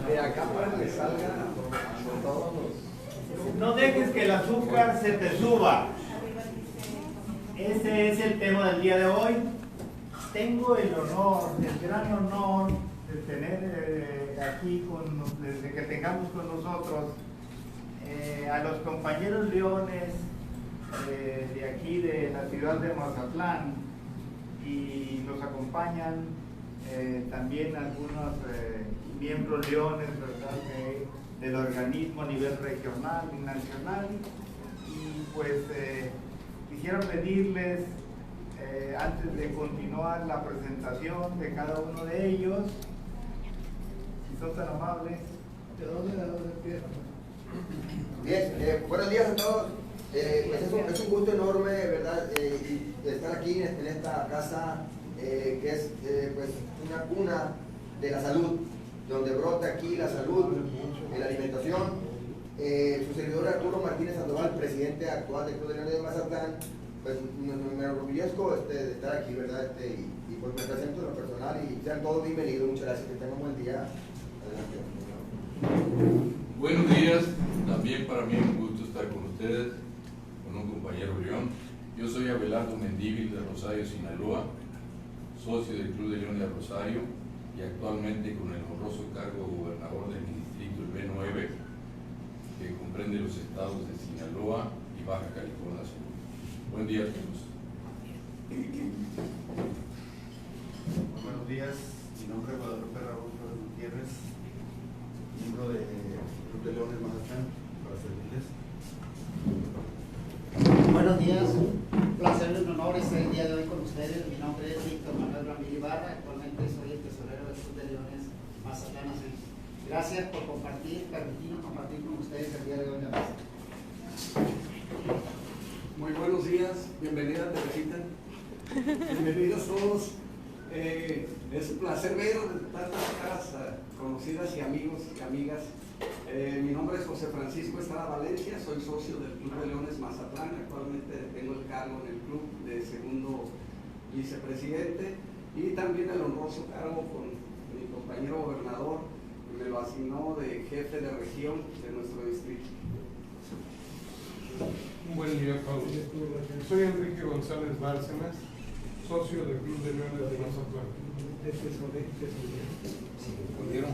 De acá para que salga por todos los... No dejes que el azúcar se te suba. Ese es el tema del día de hoy. Tengo el honor, el gran honor de tener aquí, desde que tengamos con nosotros a los compañeros leones de aquí de la ciudad de Mazatlán, y nos acompañan también algunos miembros leones, ¿verdad?, del organismo a nivel regional y nacional. Y pues quisiera pedirles, antes de continuar la presentación de cada uno de ellos, si son tan amables. ¿De dónde empiezan? Bien, buenos días a todos. Pues es un gusto enorme, ¿verdad?, estar aquí en esta casa que es pues una cuna de la salud, donde brota aquí la salud, la alimentación. Su servidor Arturo Martínez Sandoval, presidente actual del Club de Leones de Mazatlán, pues me enorgullezco de estar aquí, ¿verdad? Y pues me presento en lo personal y sean todos bienvenidos. Muchas gracias, que tengan un buen día. Adelante. Buenos días, también para mí es un gusto estar con ustedes, con un compañero león. Yo soy Abelardo Mendívil de Rosario, Sinaloa, socio del Club de Leones de Rosario y actualmente con el honroso cargo de gobernador del distrito el B9, que comprende los estados de Sinaloa y Baja California Sur. Buen día a todos. Buenos días, mi nombre es Guadalupe Raúl Flores Gutiérrez, miembro del Club de Leones Mazatlán, para servirles. Buenos días, un placer y un honor estar el día de hoy con ustedes. Mi nombre es Víctor Manuel Ramírez Ibarra, actualmente soy el tesorero del Club de Leones Mazatlán. Gracias por permitirnos compartir con ustedes el día de hoy. Muy buenos días, bienvenida Teresita. Bienvenidos todos. Es un placer ver tantas caras conocidas y amigos y amigas. Mi nombre es José Francisco Estrada Valencia, soy socio del Club de Leones Mazatlán. Actualmente tengo el cargo en el club de segundo vicepresidente y también el honroso cargo con mi compañero gobernador, que me lo asignó de jefe de región de nuestro distrito. Un buen día, Pablo. Soy Enrique González Bárcenas, socio del Club de Leones de Mazatlán. Buenos días,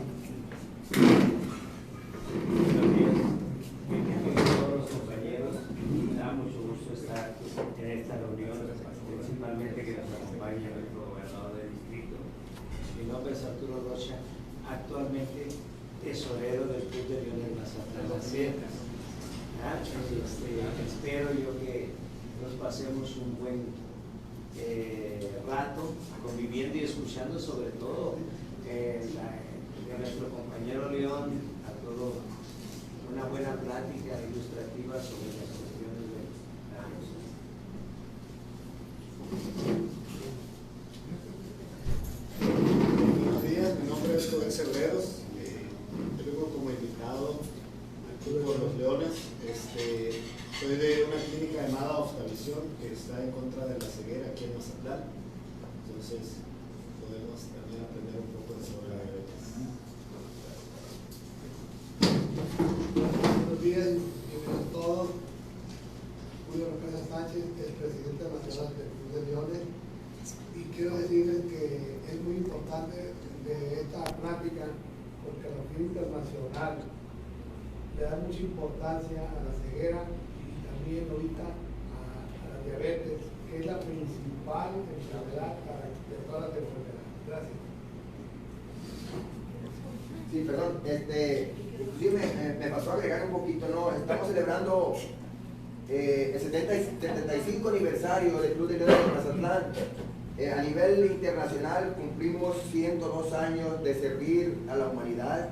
bienvenidos a todos los compañeros. Me da mucho gusto estar en esta reunión, principalmente que nos acompaña nuestro gobernador del distrito. Mi nombre es Arturo Rocha, actualmente tesorero del Club de Leones Mazatlán. Espero yo que nos pasemos un buen rato conviviendo y escuchando, sobre todo de nuestro compañero León, a todo una buena plática ilustrativa sobre las cuestiones de la negocio. Buenos días, mi nombre es Joel Cerveros, vengo como invitado al Club de los Leones. Soy de una clínica llamada Oftavisión que está en contra de la ceguera aquí en Mazatlán. Entonces podemos también aprender un poco sobre la diabetes. Buenos días, bienvenidos a todos. Julio Roca Sánchez, el presidente nacional del Club de Leones, y quiero decirles que es muy importante de esta plática porque la OMS internacional le da mucha importancia a la ceguera y también ahorita a la diabetes, que es la principal enfermedad de todas las enfermedades. Gracias. Sí, perdón, inclusive me pasó a agregar un poquito, ¿no? Estamos celebrando el 75 aniversario del Club de Leones de Mazatlán. A nivel internacional cumplimos 102 años de servir a la humanidad.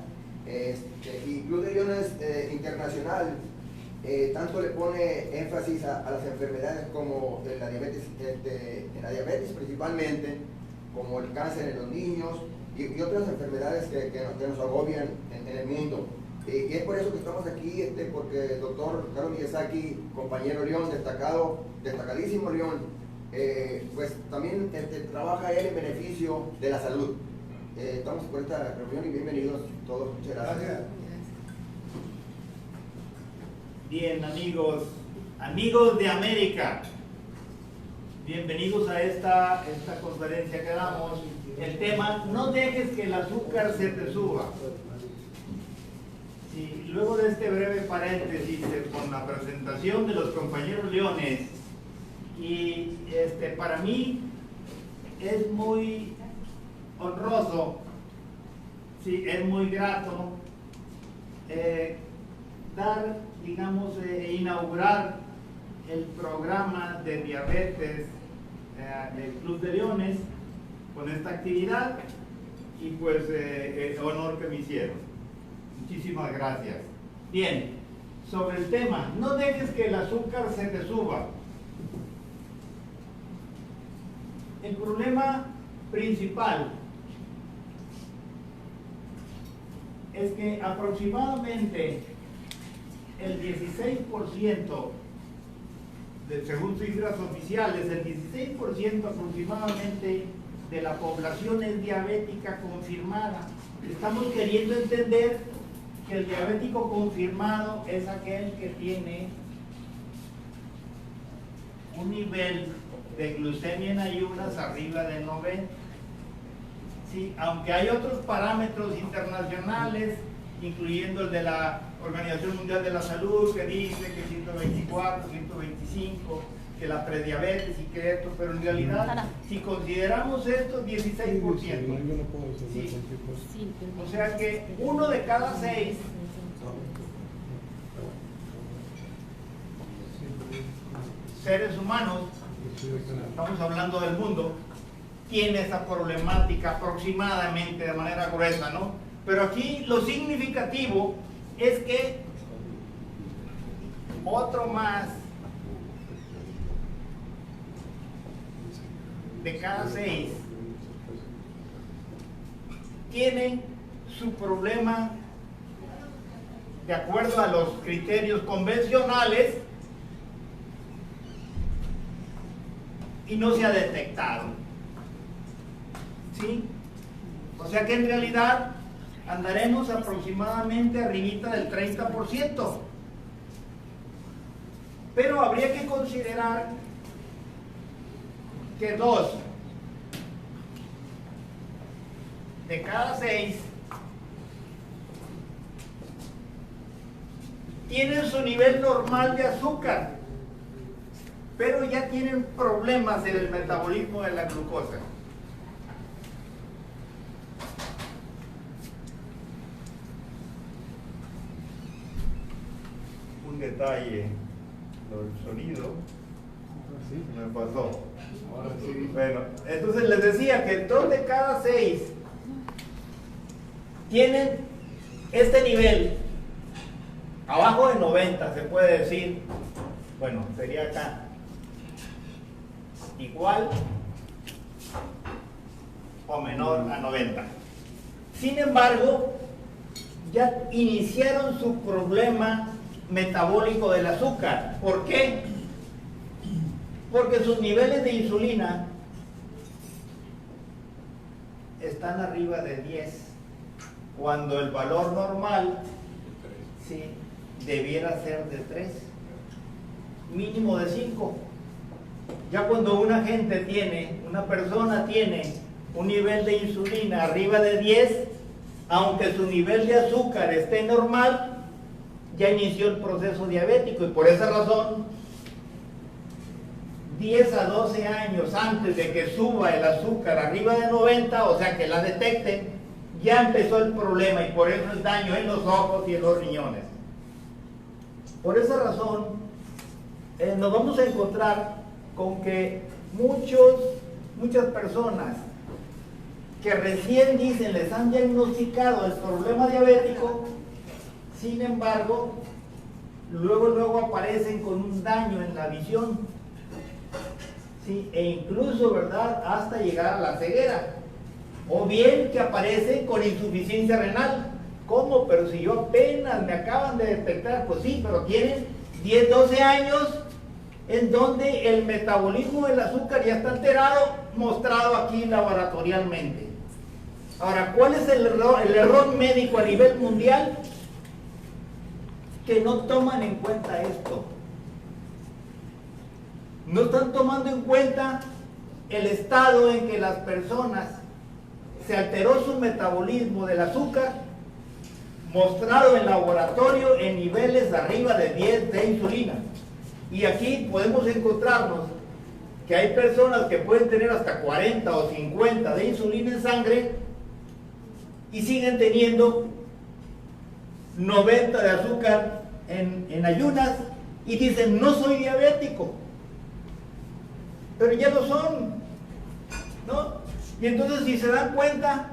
Y Club de Leones Internacional tanto le pone énfasis a las enfermedades como la diabetes principalmente, como el cáncer en los niños y otras enfermedades que nos agobian en el mundo. Y es por eso que estamos aquí, porque el doctor Carlos Miyazaki, compañero León, destacadísimo León, pues también trabaja él en beneficio de la salud. estamos por esta reunión y bienvenidos todos. Muchas gracias. Bien, amigos de América, bienvenidos a esta conferencia que damos. El tema: no dejes que el azúcar se te suba. Sí, luego de este breve paréntesis con la presentación de los compañeros leones, y para mí es muy honroso, sí, es muy grato inaugurar el programa de diabetes del Club de Leones con esta actividad, y pues honor que me hicieron. Muchísimas gracias. Bien, sobre el tema, no dejes que el azúcar se te suba. El problema principal es que aproximadamente el 16%, según cifras oficiales, el 16% aproximadamente de la población es diabética confirmada. Estamos queriendo entender que el diabético confirmado es aquel que tiene un nivel de glucemia en ayunas arriba de 90. Sí, aunque hay otros parámetros internacionales, incluyendo el de la Organización Mundial de la Salud, que dice que 124, 125, que la prediabetes y que esto, pero en realidad, si consideramos esto, 16%. Sí. O sea que 1 de cada 6 seres humanos, estamos hablando del mundo, tiene esa problemática aproximadamente de manera gruesa, ¿no? Pero aquí lo significativo es que otro más de cada 6 tiene su problema de acuerdo a los criterios convencionales y no se ha detectado. ¿Sí? O sea que en realidad andaremos aproximadamente arribita del 30%. Pero habría que considerar que 2 de cada 6 tienen su nivel normal de azúcar, pero ya tienen problemas en el metabolismo de la glucosa. Un detalle, el sonido me pasó. Bueno, entonces les decía que 2 de cada 6 tienen este nivel abajo de 90, se puede decir. Bueno, sería acá igual o menor a 90. Sin embargo, ya iniciaron su problema metabólico del azúcar. ¿Por qué? Porque sus niveles de insulina están arriba de 10, cuando el valor normal, sí, debiera ser de 3, mínimo de 5. Ya cuando una persona tiene un nivel de insulina arriba de 10, aunque su nivel de azúcar esté normal, ya inició el proceso diabético, y por esa razón 10 a 12 años antes de que suba el azúcar arriba de 90, o sea que la detecten, ya empezó el problema, y por eso el daño en los ojos y en los riñones. Por esa razón nos vamos a encontrar con que muchas personas que recién dicen les han diagnosticado el problema diabético, sin embargo luego aparecen con un daño en la visión, ¿sí? E incluso, ¿verdad?, hasta llegar a la ceguera, o bien que aparecen con insuficiencia renal. ¿Cómo? Pero si yo apenas me acaban de detectar. Pues sí, pero tienen 10, 12 años en donde el metabolismo del azúcar ya está alterado, mostrado aquí laboratorialmente. Ahora, ¿cuál es el error médico a nivel mundial? Que no toman en cuenta esto. No están tomando en cuenta el estado en que las personas se alteró su metabolismo del azúcar, mostrado en laboratorio en niveles arriba de 10 de insulina. Y aquí podemos encontrarnos que hay personas que pueden tener hasta 40 o 50 de insulina en sangre y siguen teniendo 90 de azúcar en ayunas y dicen, no soy diabético, pero ya lo son, ¿no? Y entonces, si se dan cuenta,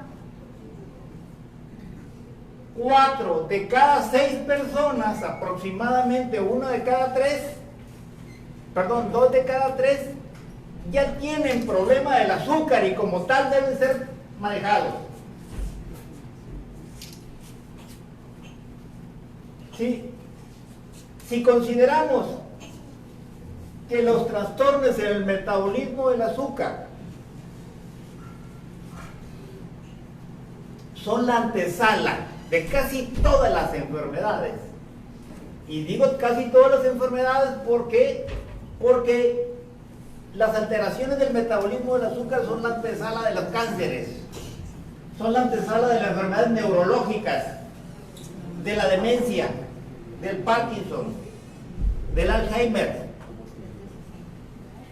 4 de cada 6 personas, aproximadamente 2 de cada 3, ya tienen problema del azúcar y como tal deben ser manejados. ¿Sí? Si consideramos que los trastornos en el metabolismo del azúcar son la antesala de casi todas las enfermedades, y digo casi todas las enfermedades porque las alteraciones del metabolismo del azúcar son la antesala de los cánceres, son la antesala de las enfermedades neurológicas, de la demencia, del Parkinson, del Alzheimer.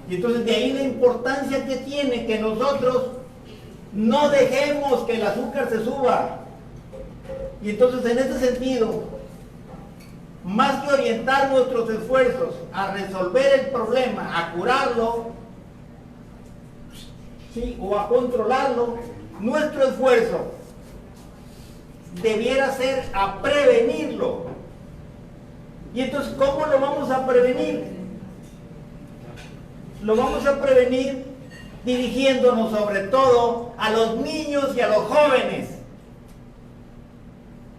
Y entonces de ahí la importancia que tiene que nosotros no dejemos que el azúcar se suba. Y entonces en este sentido, más que orientar nuestros esfuerzos a resolver el problema, a curarlo, ¿sí?, o a controlarlo, nuestro esfuerzo debiera ser a prevenirlo. Y entonces, ¿cómo lo vamos a prevenir? Lo vamos a prevenir dirigiéndonos sobre todo a los niños y a los jóvenes,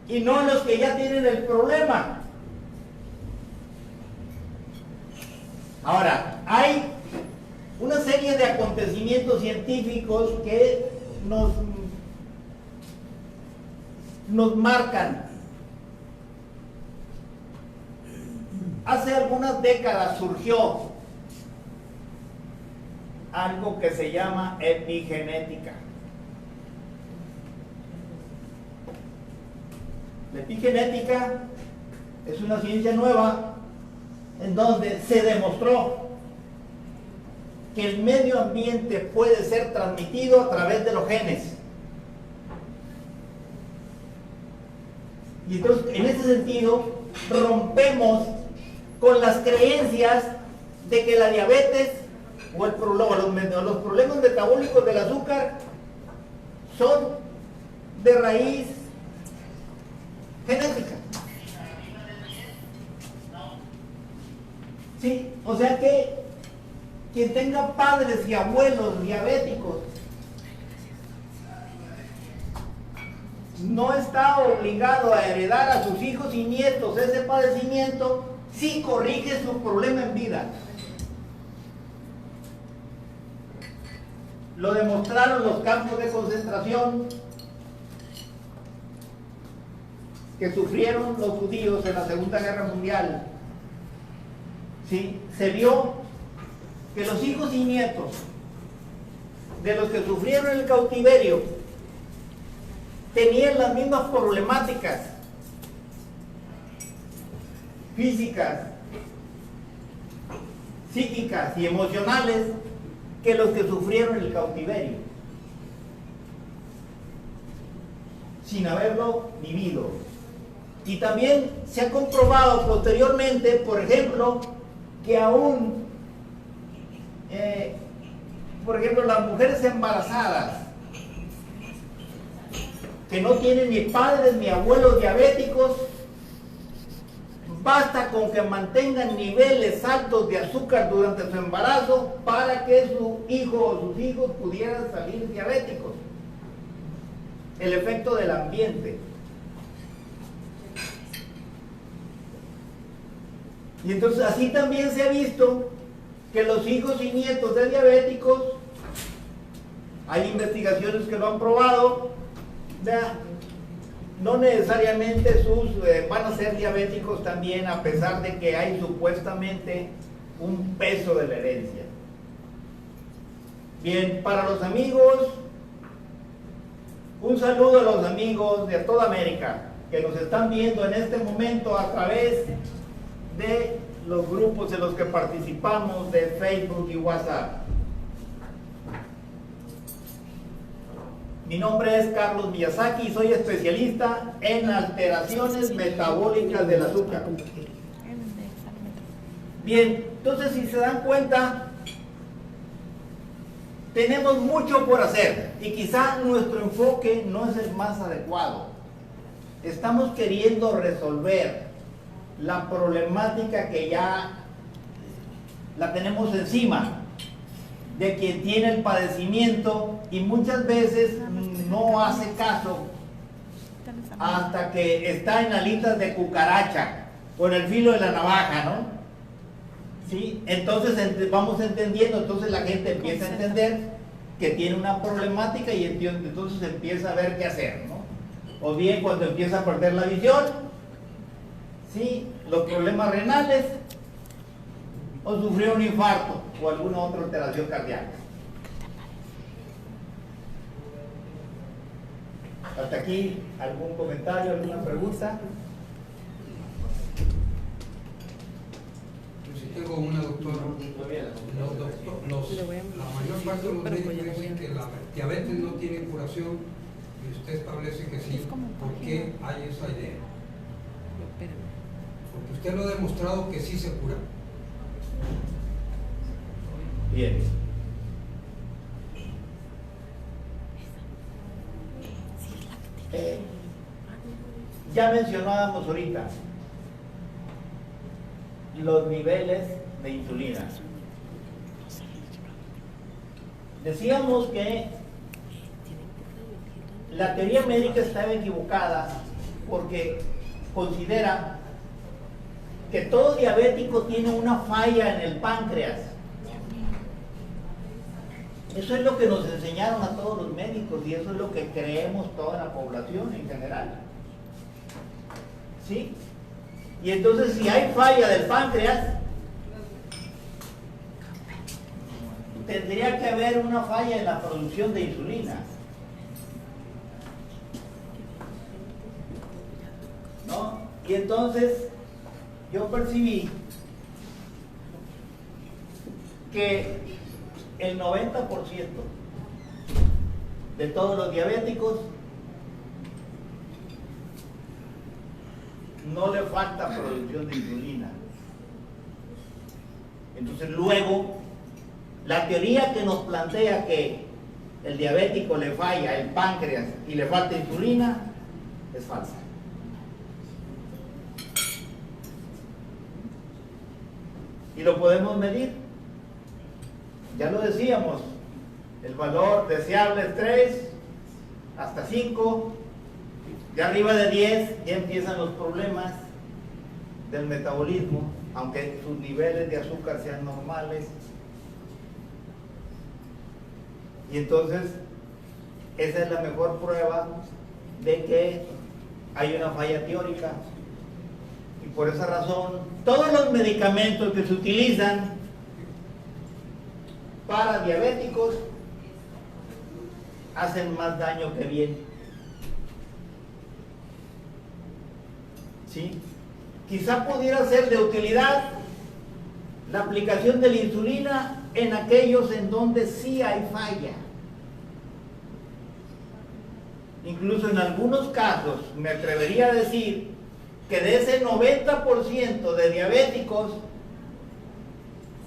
y no a los que ya tienen el problema. Ahora, hay una serie de acontecimientos científicos que nos marcan. Hace algunas décadas surgió algo que se llama epigenética. La epigenética es una ciencia nueva en donde se demostró que el medio ambiente puede ser transmitido a través de los genes. Y entonces, en ese sentido, rompemos con las creencias de que la diabetes o los problemas metabólicos del azúcar son de raíz genética. Sí, o sea que quien tenga padres y abuelos diabéticos no está obligado a heredar a sus hijos y nietos ese padecimiento si corrige su problema en vida. Lo demostraron los campos de concentración que sufrieron los judíos en la Segunda Guerra Mundial. ¿Sí? Se vio que los hijos y nietos de los que sufrieron el cautiverio tenían las mismas problemáticas físicas, psíquicas y emocionales que los que sufrieron el cautiverio, sin haberlo vivido. Y también se ha comprobado posteriormente, por ejemplo, que aún, por ejemplo, las mujeres embarazadas que no tienen ni padres ni abuelos diabéticos, basta con que mantengan niveles altos de azúcar durante su embarazo para que su hijo o sus hijos pudieran salir diabéticos. El efecto del ambiente. Y entonces así también se ha visto que los hijos y nietos de diabéticos, hay investigaciones que lo han probado, vea, no necesariamente van a ser diabéticos también, a pesar de que hay supuestamente un peso de la herencia. Bien, para los amigos, un saludo a los amigos de toda América que nos están viendo en este momento a través de los grupos en los que participamos de Facebook y WhatsApp. Mi nombre es Carlos Miyazaki y soy especialista en alteraciones metabólicas del azúcar. Bien, entonces si se dan cuenta, tenemos mucho por hacer y quizá nuestro enfoque no es el más adecuado. Estamos queriendo resolver la problemática que ya la tenemos encima, de quien tiene el padecimiento y muchas veces no hace caso hasta que está en alitas de cucaracha, con el filo de la navaja, ¿no? ¿Sí? Entonces vamos entendiendo, entonces la gente empieza a entender que tiene una problemática y entonces empieza a ver qué hacer, ¿no? O bien cuando empieza a perder la visión, ¿sí? Los problemas renales, o sufrió un infarto o alguna otra alteración cardíaca. Hasta aquí, ¿algún comentario, alguna pregunta? Yo sí tengo una, doctora. La mayor parte de los médicos dicen que la diabetes no tiene curación y usted establece que sí. ¿Por qué hay esa idea? Porque usted lo ha demostrado que sí se cura. Bien. Ya mencionábamos ahorita los niveles de insulina. Decíamos que la teoría médica estaba equivocada porque considera que todo diabético tiene una falla en el páncreas. Eso es lo que nos enseñaron a todos los médicos y eso es lo que creemos toda la población en general. ¿Sí? Y entonces si hay falla del páncreas, tendría que haber una falla en la producción de insulina. ¿No? Y entonces yo percibí que el 90% de todos los diabéticos no le falta producción de insulina. Entonces luego, la teoría que nos plantea que el diabético le falla el páncreas y le falta insulina es falsa. Y lo podemos medir. Ya lo decíamos, el valor deseable es 3, hasta 5, de arriba de 10 ya empiezan los problemas del metabolismo, aunque sus niveles de azúcar sean normales. Y entonces, esa es la mejor prueba de que hay una falla teórica. Y por esa razón, todos los medicamentos que se utilizan para diabéticos hacen más daño que bien. ¿Sí? Quizá pudiera ser de utilidad la aplicación de la insulina en aquellos en donde sí hay falla. Incluso en algunos casos me atrevería a decir que de ese 90% de diabéticos,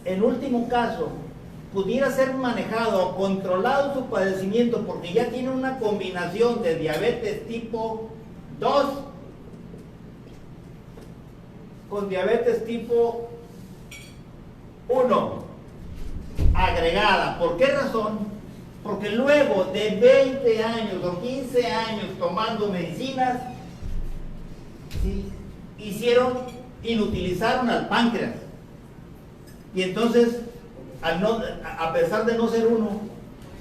en último caso, pudiera ser manejado o controlado su padecimiento porque ya tiene una combinación de diabetes tipo 2 con diabetes tipo 1 agregada. ¿Por qué razón? Porque luego de 20 años o 15 años tomando medicinas, ¿sí?, inutilizaron al páncreas. Y entonces, a pesar de no ser uno,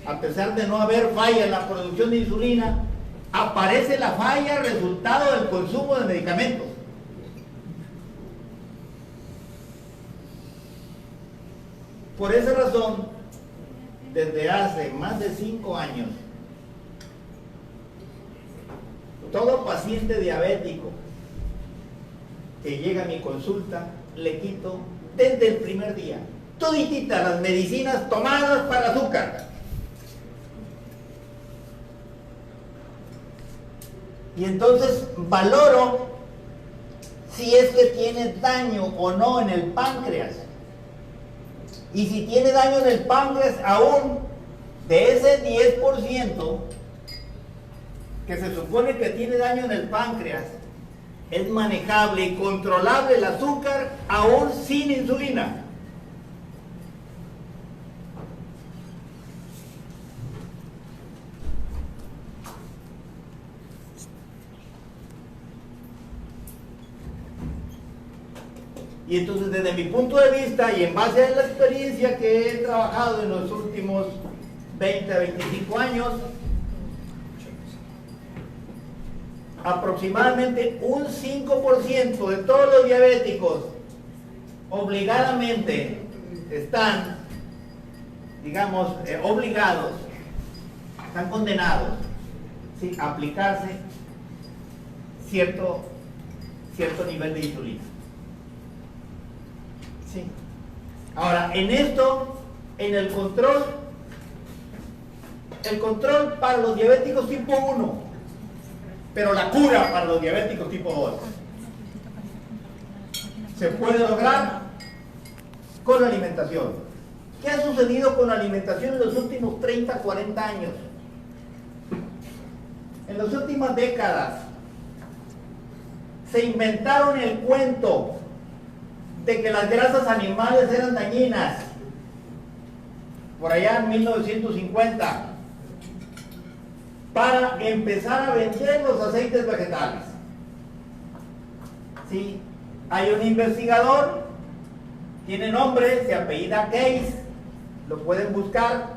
a pesar de no haber falla en la producción de insulina, aparece la falla resultado del consumo de medicamentos. Por esa razón, desde hace más de 5 años, todo paciente diabético que llega a mi consulta, le quito desde el primer día todititas las medicinas tomadas para azúcar. Y entonces valoro si es que tiene daño o no en el páncreas. Y si tiene daño en el páncreas, aún de ese 10% que se supone que tiene daño en el páncreas, es manejable y controlable el azúcar aún sin insulina. Y entonces, desde mi punto de vista y en base a la experiencia que he trabajado en los últimos 20 a 25 años, aproximadamente un 5% de todos los diabéticos obligadamente están, digamos, obligados, están condenados, ¿sí?, a aplicarse cierto nivel de insulina. Sí. Ahora, en esto, en el control para los diabéticos tipo 1, pero la cura para los diabéticos tipo 2 se puede lograr con la alimentación. ¿Qué ha sucedido con la alimentación en los últimos 30, 40 años? En las últimas décadas se inventaron el cuento de que las grasas animales eran dañinas, por allá en 1950, para empezar a vender los aceites vegetales. Sí, hay un investigador, tiene nombre, se apellida Case, lo pueden buscar.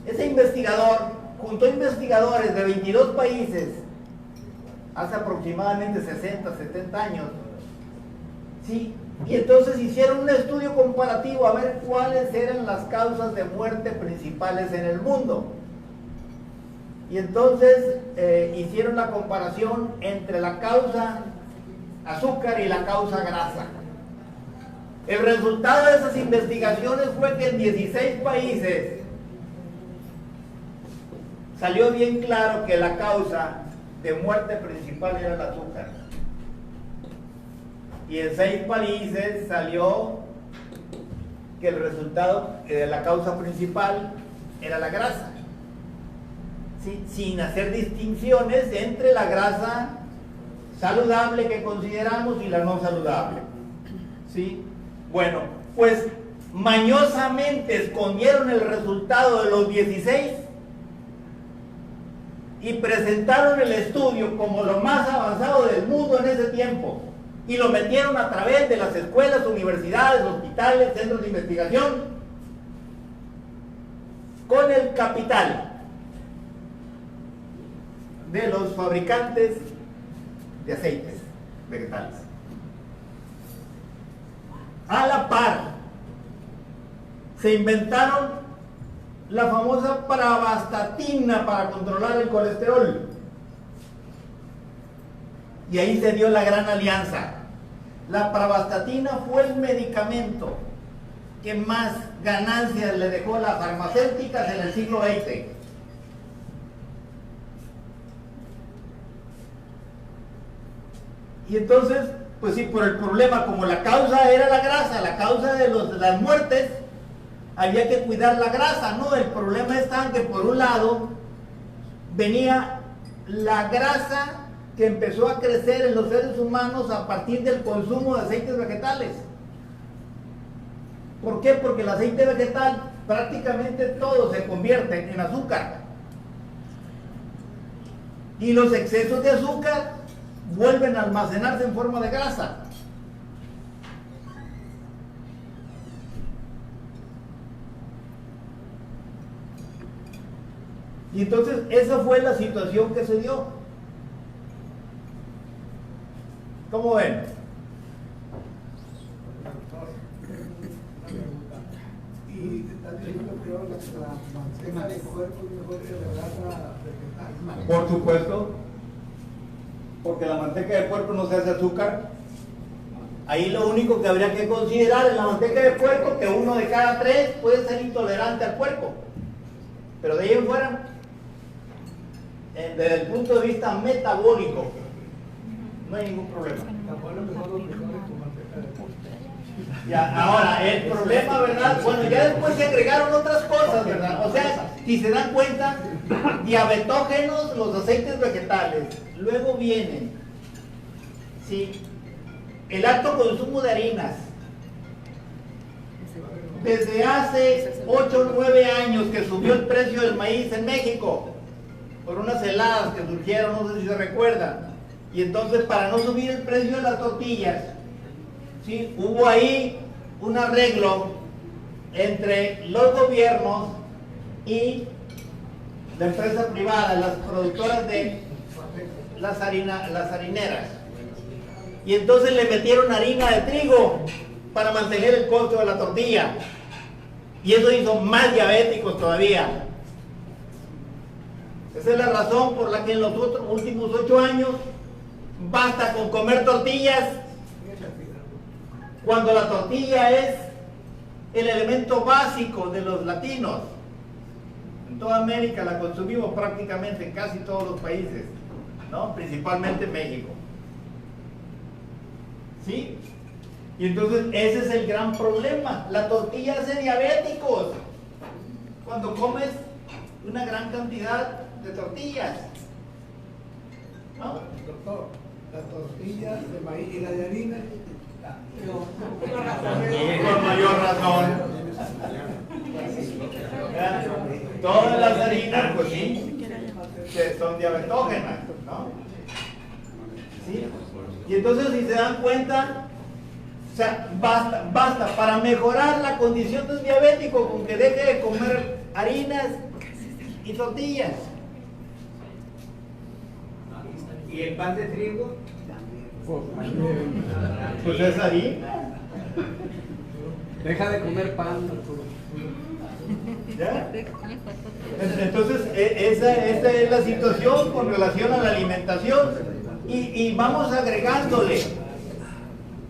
Ese investigador juntó investigadores de 22 países hace aproximadamente 60, 70 años. Sí, y entonces hicieron un estudio comparativo a ver cuáles eran las causas de muerte principales en el mundo. Y entonces hicieron la comparación entre la causa azúcar y la causa grasa. El resultado de esas investigaciones fue que en 16 países salió bien claro que la causa de muerte principal era el azúcar. Y en 6 países salió que el resultado de la causa principal era la grasa. ¿Sí? Sin hacer distinciones entre la grasa saludable que consideramos y la no saludable. ¿Sí? Bueno, pues mañosamente escondieron el resultado de los 16 y presentaron el estudio como lo más avanzado del mundo en ese tiempo. Y lo metieron a través de las escuelas, universidades, hospitales, centros de investigación, con el capital de los fabricantes de aceites vegetales. A la par, se inventaron la famosa pravastatina para controlar el colesterol. Y ahí se dio la gran alianza. La pravastatina fue el medicamento que más ganancias le dejó a las farmacéuticas en el siglo XX. Y entonces, pues sí, por el problema, como la causa era la grasa, la causa de las muertes, había que cuidar la grasa, ¿no? El problema está en que por un lado venía la grasa que empezó a crecer en los seres humanos a partir del consumo de aceites vegetales. ¿Por qué? Porque el aceite vegetal prácticamente todo se convierte en azúcar. Y los excesos de azúcar vuelven a almacenarse en forma de grasa. Y entonces esa fue la situación que se dio. ¿Cómo ven? Y estás diciendo que la manteca de cuerpo es mejor que la grasa vegetal. Por supuesto, porque la manteca de puerco no se hace azúcar. Ahí lo único que habría que considerar en la manteca de puerco, que 1 de cada 3 puede ser intolerante al puerco. Pero de ahí en fuera, desde el punto de vista metabólico, no hay ningún problema. Ya, ahora, el problema, ¿verdad? Bueno, ya después se agregaron otras cosas, ¿verdad? O sea, si se dan cuenta, diabetógenos, los aceites vegetales. Luego vienen, ¿sí?, el alto consumo de harinas. Desde hace 8 o 9 años que subió el precio del maíz en México, por unas heladas que surgieron, no sé si se recuerdan. Y entonces, para no subir el precio de las tortillas, ¿sí?, hubo ahí un arreglo entre los gobiernos y la empresa privada, las productoras de las harineras. Y entonces le metieron harina de trigo para mantener el costo de la tortilla. Y eso hizo más diabéticos todavía. Esa es la razón por la que en los últimos 8 años basta con comer tortillas, cuando la tortilla es el elemento básico de los latinos. En toda América la consumimos prácticamente en casi todos los países, ¿no? Principalmente en México. ¿Sí? Y entonces ese es el gran problema. La tortilla hace diabéticos cuando comes una gran cantidad de tortillas, ¿no? Doctor, la tortilla de maíz y la de harina. Con mayor razón. Todas las harinas, pues sí, que son diabetógenas, ¿no? ¿Sí? Y entonces, si se dan cuenta, o sea, basta para mejorar la condición del diabético con que deje de comer harinas y tortillas. ¿Y el pan de trigo? Pues es harina. Deja de comer pan. ¿Ya? Entonces, esa es la situación con relación a la alimentación. Y vamos agregándole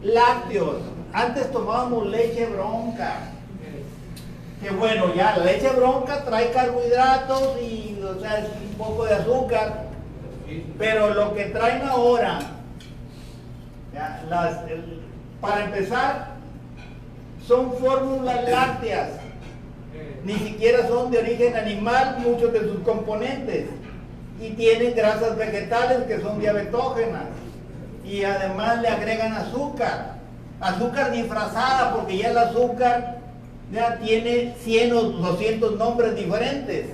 lácteos. Antes tomábamos leche bronca. Que bueno, ya la leche bronca trae carbohidratos y, o sea, es un poco de azúcar. Pero lo que traen ahora, ya, para empezar, son fórmulas lácteas. Ni siquiera son de origen animal muchos de sus componentes. Y tienen grasas vegetales que son diabetógenas. Y además le agregan azúcar. Azúcar disfrazada, porque ya el azúcar ya tiene 100 o 200 nombres diferentes.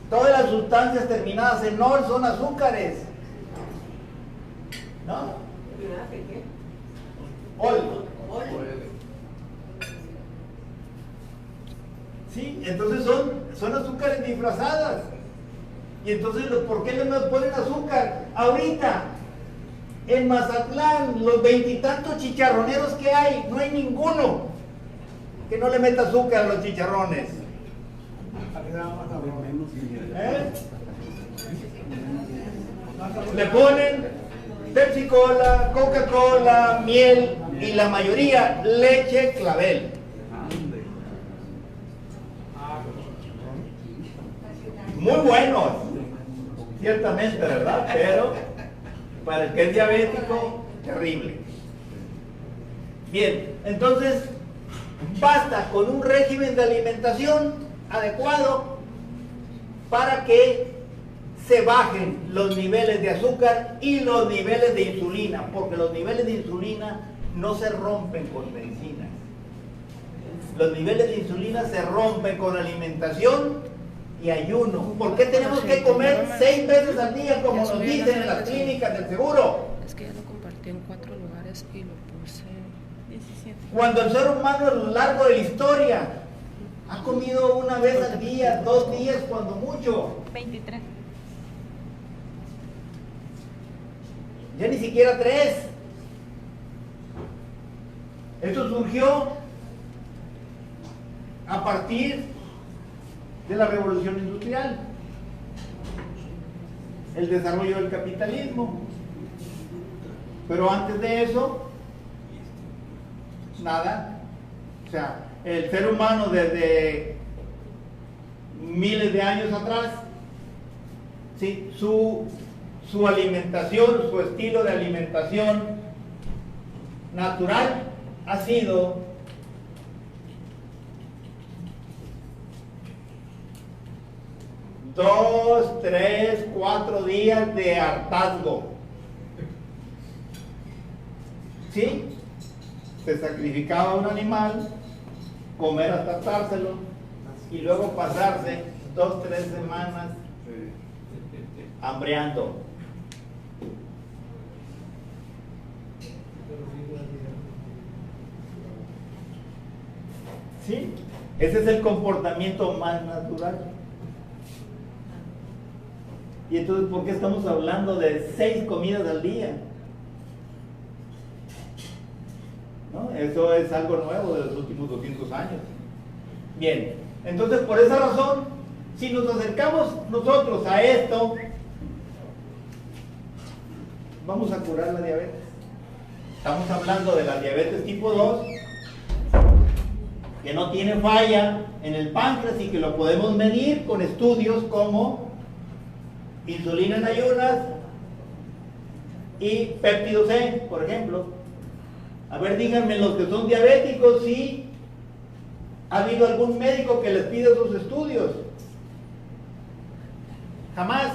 Todas las sustancias terminadas en ol son azúcares. ¿No? Ol. Sí, entonces son azúcares disfrazadas. Y entonces, ¿por qué le ponen azúcar? Ahorita, en Mazatlán, los 20 y tantos chicharroneros que hay, no hay ninguno que no le meta azúcar a los chicharrones. ¿Eh? Le ponen Pepsi Cola, Coca-Cola, miel y la mayoría leche clavel. Muy buenos, ciertamente, ¿verdad? Pero para el que es diabético, terrible. Bien, entonces basta con un régimen de alimentación adecuado para que se bajen los niveles de azúcar y los niveles de insulina, porque los niveles de insulina no se rompen con medicinas. Los niveles de insulina se rompen con alimentación y ayuno. ¿Por qué tenemos que comer 6 veces al día como nos dicen en las clínicas del seguro? Es que ya lo compartí en 4 lugares y lo puse 17. Cuando el ser humano a lo largo de la historia Ha comido una vez al día, 2 días cuando mucho. 23. Ya ni siquiera 3. Esto surgió a partir de la revolución industrial, el desarrollo del capitalismo. Pero antes de eso, nada. O sea, el ser humano desde miles de años atrás, ¿sí? Su alimentación, su estilo de alimentación natural ha sido dos, 3, 4 días de hartazgo. ¿Sí? Se sacrificaba un animal, comer hasta hartárselo y luego pasarse 2, 3 semanas hambreando. ¿Sí? Ese es el comportamiento más natural. Y entonces, ¿por qué estamos hablando de 6 comidas al día? ¿No? Eso es algo nuevo de los últimos 200 años. Bien, entonces por esa razón, si nos acercamos nosotros a esto, vamos a curar la diabetes. Estamos hablando de la diabetes tipo 2, que no tiene falla en el páncreas y que lo podemos medir con estudios como insulina en ayunas y péptido C, por ejemplo. A ver, díganme los que son diabéticos si ha habido algún médico que les pida sus estudios. Jamás.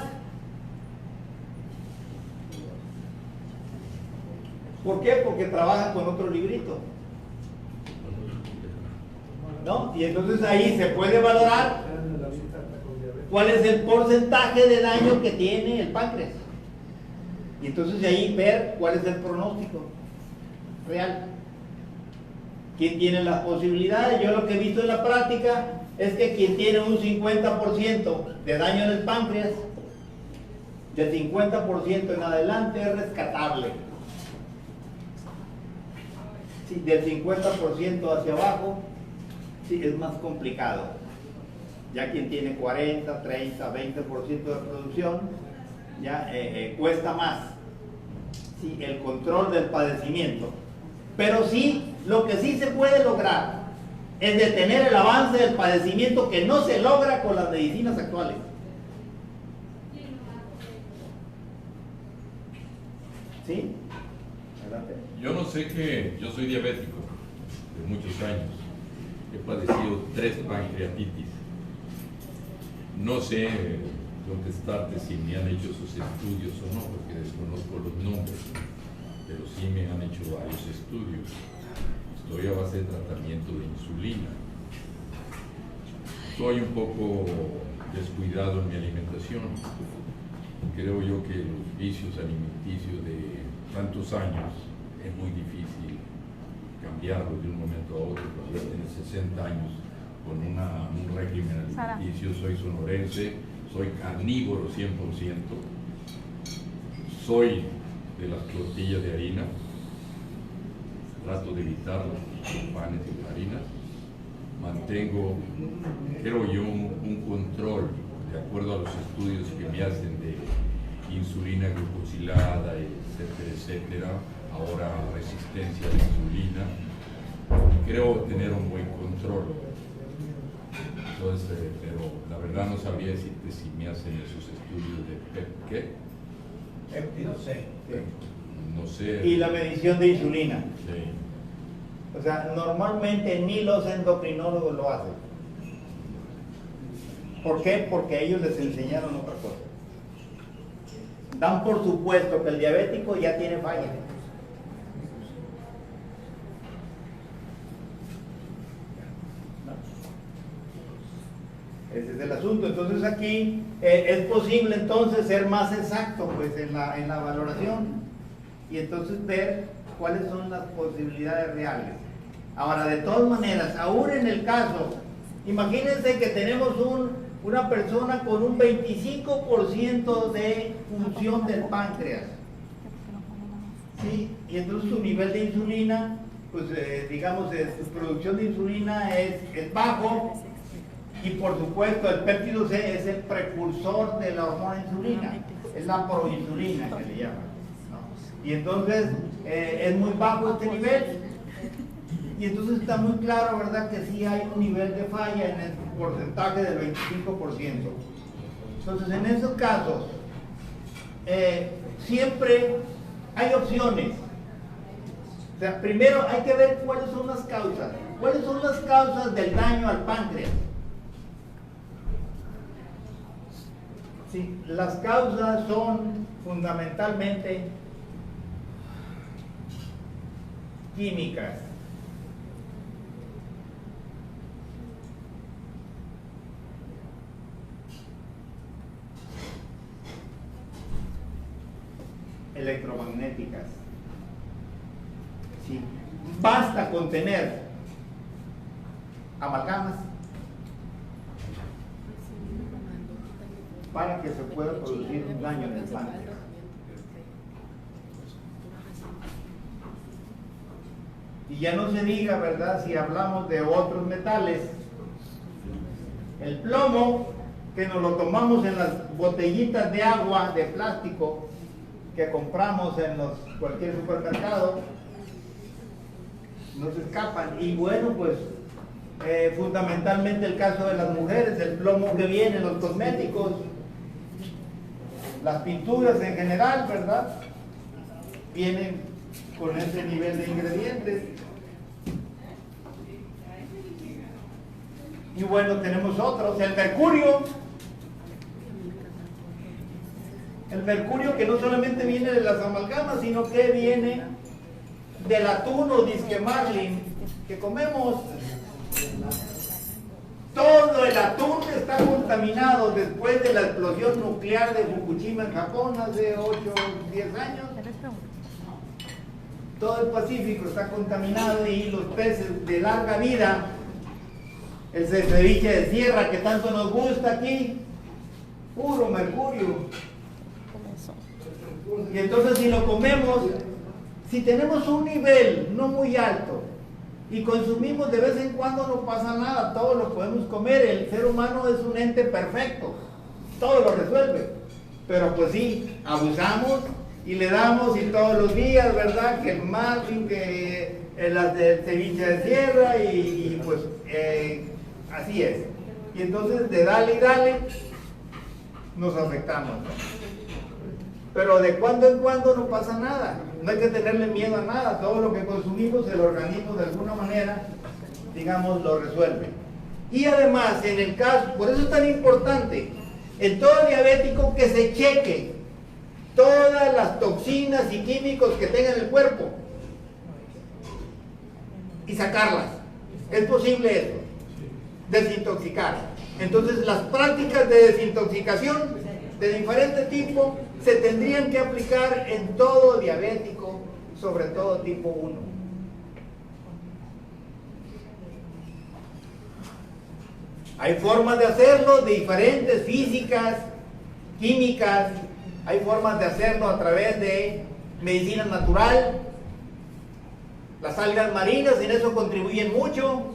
¿Por qué? Porque trabajan con otro librito, ¿no? Y entonces ahí se puede valorar cuál es el porcentaje de daño que tiene el páncreas. Y entonces de ahí ver cuál es el pronóstico real. ¿Quién tiene las posibilidades? Yo lo que he visto en la práctica es que quien tiene un 50% de daño en el páncreas, del 50% en adelante es rescatable. Sí, del 50% hacia abajo, sí, es más complicado. Ya quien tiene 40, 30, 20% de producción, ya cuesta más, sí, el control del padecimiento. Pero sí, lo que sí se puede lograr es detener el avance del padecimiento que no se logra con las medicinas actuales. ¿Sí? Adelante. Yo no sé que yo soy diabético de muchos años. He padecido 3 pancreatitis. No sé contestarte si me han hecho sus estudios o no, porque desconozco los nombres, pero sí me han hecho varios estudios. Estoy a base de tratamiento de insulina. Soy un poco descuidado en mi alimentación. Creo yo que los vicios alimenticios de tantos años es muy difícil cambiarlos de un momento a otro. Cuando ya tienes 60 años con un régimen alimenticio, soy sonorense, soy carnívoro 100%, soy de las tortillas de harina, trato de evitar los panes y harinas, mantengo, creo yo, un control de acuerdo a los estudios que me hacen de insulina glucosilada, etcétera, etcétera, ahora resistencia a la insulina. Creo tener un buen control. Entonces, pero la verdad no sabría decirte si me hacen esos estudios de ¿qué? Péptido C. No sé. Y la medición de insulina. Sí. O sea, normalmente ni los endocrinólogos lo hacen. ¿Por qué? Porque a ellos les enseñaron otra cosa. Dan por supuesto que el diabético ya tiene falla. Ese es el asunto. Entonces aquí es posible entonces ser más exacto pues en la valoración y entonces ver cuáles son las posibilidades reales. Ahora, de todas maneras, aún en el caso Imagínense que tenemos una persona con un 25% de función del páncreas. ¿Sí? Y entonces su nivel de insulina, pues digamos, su producción de insulina es bajo, y por supuesto el péptido C es el precursor de la hormona insulina, es la proinsulina que le llaman, ¿no? Y entonces es muy bajo este nivel, y entonces está muy claro, ¿verdad?, que sí hay un nivel de falla en el porcentaje del 25%. Entonces, en esos casos, siempre hay opciones. O sea, primero hay que ver cuáles son las causas. ¿Cuáles son las causas del daño al páncreas? Sí, las causas son fundamentalmente químicas. Electromagnéticas. Sí. Basta con tener amalgamas para que se pueda producir un daño en el páncreas. Y ya no se diga, ¿verdad?, si hablamos de otros metales. El plomo, que nos lo tomamos en las botellitas de agua de plástico que compramos en cualquier supermercado, no se escapan. Y bueno, pues fundamentalmente el caso de las mujeres, el plomo que viene en los cosméticos, las pinturas en general, ¿verdad?, vienen con ese nivel de ingredientes. Y bueno, tenemos otros, el mercurio. El mercurio, que no solamente viene de las amalgamas, sino que viene del atún o disque marlin que comemos. Todo el atún está contaminado después de la explosión nuclear de Fukushima en Japón hace 8 o 10 años. Todo el Pacífico está contaminado, y los peces de larga vida, el ceviche de sierra que tanto nos gusta aquí, puro mercurio. Y entonces, si lo comemos, si tenemos un nivel no muy alto y consumimos de vez en cuando, no pasa nada, todo lo podemos comer. El ser humano es un ente perfecto, todo lo resuelve. Pero pues sí, abusamos y le damos, y todos los días, ¿verdad?, que el marlin, que el ceviche de sierra, y pues así es. Y entonces, de dale y dale, nos afectamos, ¿no? Pero de cuando en cuando no pasa nada, no hay que tenerle miedo a nada. Todo lo que consumimos, el organismo de alguna manera, digamos, lo resuelve. Y además, en el caso, por eso es tan importante, en todo diabético, que se cheque todas las toxinas y químicos que tenga en el cuerpo y sacarlas. Es posible eso, desintoxicar. Entonces, las prácticas de desintoxicación de diferente tipo se tendrían que aplicar en todo diabético, sobre todo tipo 1. Hay formas de hacerlo, de diferentes, físicas, químicas. Hay formas de hacerlo a través de medicina natural. Las algas marinas en eso contribuyen mucho.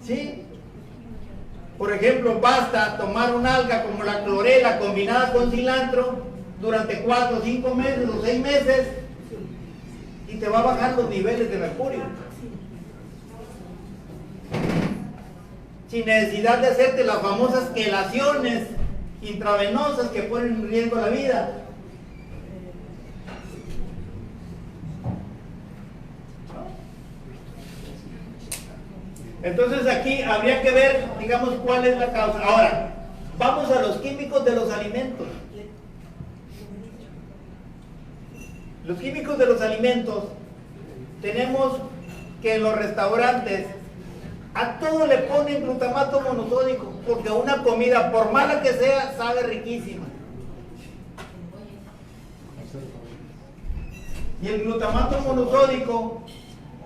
¿Sí? Por ejemplo, basta tomar una alga como la clorela combinada con cilantro durante 4 o 5 meses o 6 meses, y te va a bajar los niveles de mercurio. Sin necesidad de hacerte las famosas quelaciones intravenosas que ponen en riesgo la vida. Entonces aquí habría que ver, digamos, cuál es la causa. Ahora, vamos a los químicos de los alimentos. Los químicos de los alimentos, tenemos que en los restaurantes a todo le ponen glutamato monosódico, porque una comida, por mala que sea, sabe riquísima. Y el glutamato monosódico,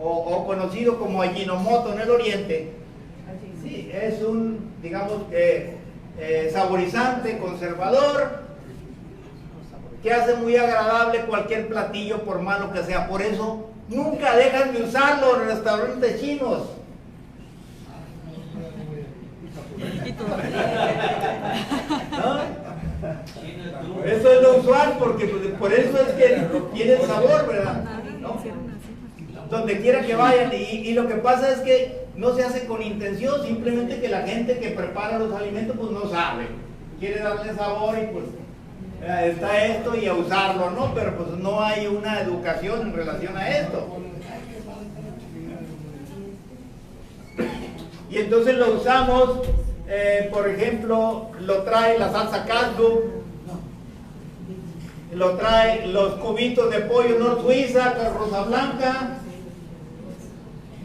o conocido como Ajinomoto en el oriente, es un, digamos, saborizante, conservador, que hace muy agradable cualquier platillo, por malo que sea. Por eso nunca dejan de usarlo en restaurantes chinos. ¿No? Eso es lo usual, porque por eso es que tiene sabor, ¿verdad? ¿No? Donde quiera que vayan, y lo que pasa es que no se hace con intención, simplemente que la gente que prepara los alimentos pues no sabe, quiere darle sabor y pues está esto y a usarlo, ¿no? Pero pues no hay una educación en relación a esto. Y entonces lo usamos, por ejemplo, lo trae la salsa caldo, lo trae los cubitos de pollo Nor Suiza, rosa blanca,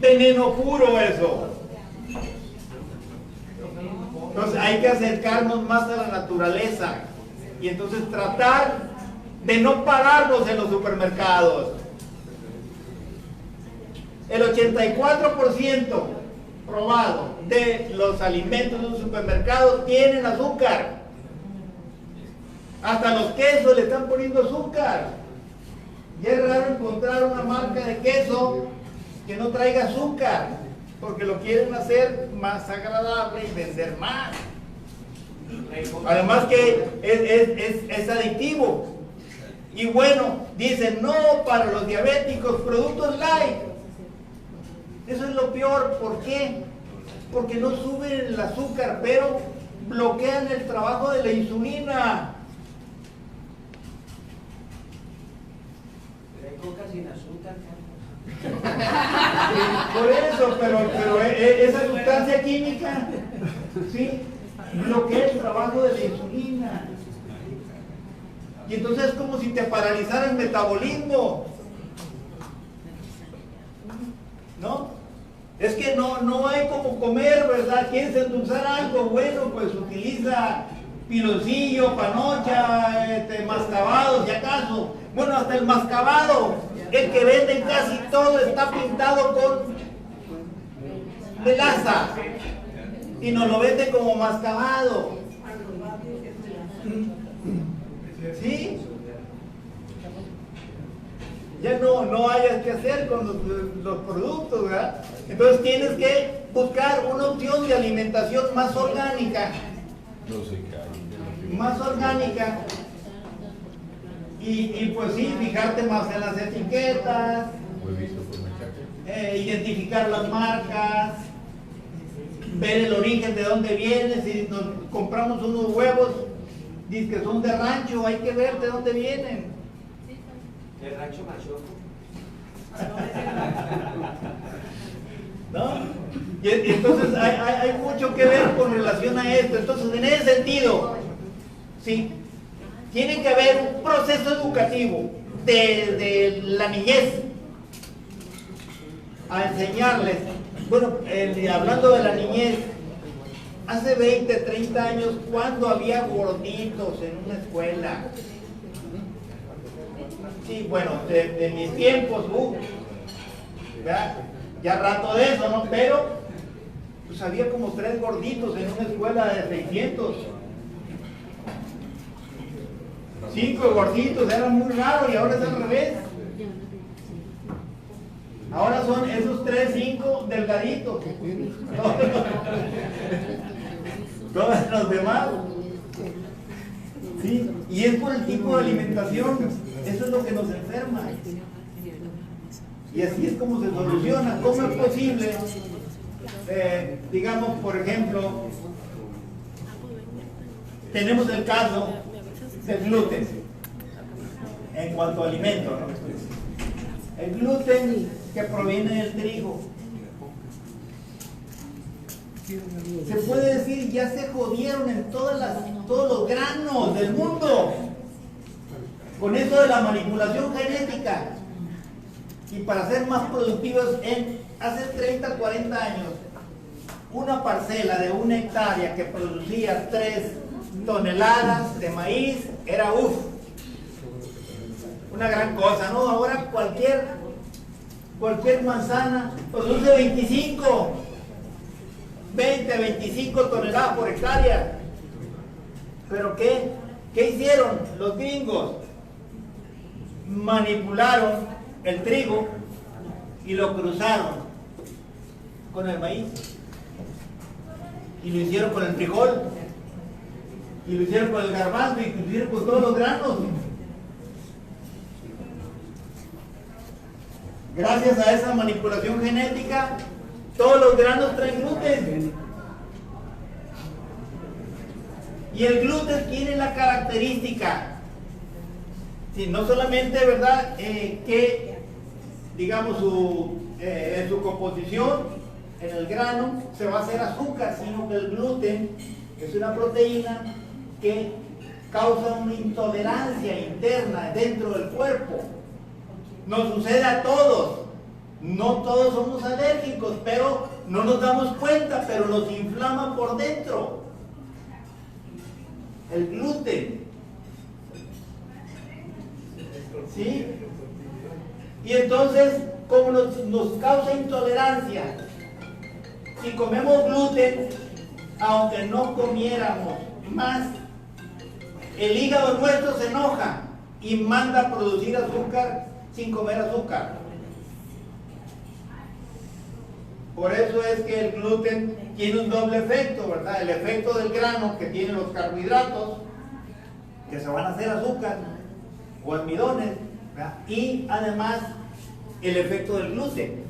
veneno puro eso. Entonces hay que acercarnos más a la naturaleza y entonces tratar de no pararnos en los supermercados. El 84% probado de los alimentos de un supermercado tienen azúcar. Hasta los quesos le están poniendo azúcar. Y es raro encontrar una marca de queso que no traiga azúcar, porque lo quieren hacer más agradable y vender más. Además que es adictivo. Y bueno, dicen no para los diabéticos, productos light. Eso es lo peor. ¿Por qué? Porque no suben el azúcar, pero bloquean el trabajo de la insulina. Coca sin azúcar. Por eso, pero esa sustancia química, ¿sí?, bloquea el trabajo de la insulina. Y entonces es como si te paralizara el metabolismo, ¿no? Es que no hay como comer, ¿verdad? ¿Quieres endulzar algo? Bueno, pues utiliza piloncillo, panocha, mascabado, si acaso. Bueno, hasta el mascabado, el que venden casi todo, está pintado con melaza y nos lo venden como mascabado. ¿Sí? Ya no hayas que hacer con los productos, ¿verdad? Entonces tienes que buscar una opción de alimentación más orgánica. Más orgánica. Y pues sí, fijarte más en las etiquetas, identificar las marcas, ver el origen de dónde viene. Si nos compramos unos huevos, dice que son de rancho, hay que ver de dónde vienen. El rancho machoco. ¿No? Y entonces hay mucho que ver con relación a esto. Entonces, en ese sentido, sí, tiene que haber un proceso educativo desde la niñez a enseñarles. Bueno, hablando de la niñez, hace 20, 30 años, ¿cuándo había gorditos en una escuela? Sí, bueno, de mis tiempos, ¿verdad? Ya rato de eso, ¿no? Pero pues había como 3 gorditos en una escuela de 600. 5 gorditos, era muy raro, y ahora es al revés. Ahora son esos 3, 5 delgaditos. Todos los demás. ¿Sí? Y es por el tipo de alimentación. Eso es lo que nos enferma. Y así es como se soluciona. ¿Cómo es posible? Digamos, por ejemplo, tenemos el caso del gluten en cuanto a alimento, ¿no? El gluten que proviene del trigo, se puede decir, ya se jodieron en todos los granos del mundo con eso de la manipulación genética. Y para ser más productivos, hace 30, 40 años, una parcela de 1 hectárea que producía 3 toneladas de maíz era una gran cosa, ¿no? Ahora cualquier manzana produce 25. 20, 25 toneladas por hectárea. ¿Pero qué? ¿Qué hicieron los gringos? Manipularon el trigo y lo cruzaron con el maíz. Y lo hicieron con el frijol. Y lo hicieron con el garbanzo y lo hicieron con todos los granos. Gracias a esa manipulación genética, todos los granos traen gluten. Y el gluten tiene la característica, sí, no solamente, ¿verdad?, que, digamos, en su composición, en el grano, se va a hacer azúcar, sino que el gluten es una proteína que causa una intolerancia interna dentro del cuerpo. Nos sucede a todos. No todos somos alérgicos, pero no nos damos cuenta, pero nos inflama por dentro. El gluten. ¿Sí? Y entonces, como nos causa intolerancia, si comemos gluten, aunque no comiéramos más, el hígado nuestro se enoja y manda a producir azúcar sin comer azúcar. Por eso es que el gluten tiene un doble efecto, ¿verdad? El efecto del grano, que tiene los carbohidratos, que se van a hacer azúcar o almidones, ¿verdad? Y además el efecto del gluten.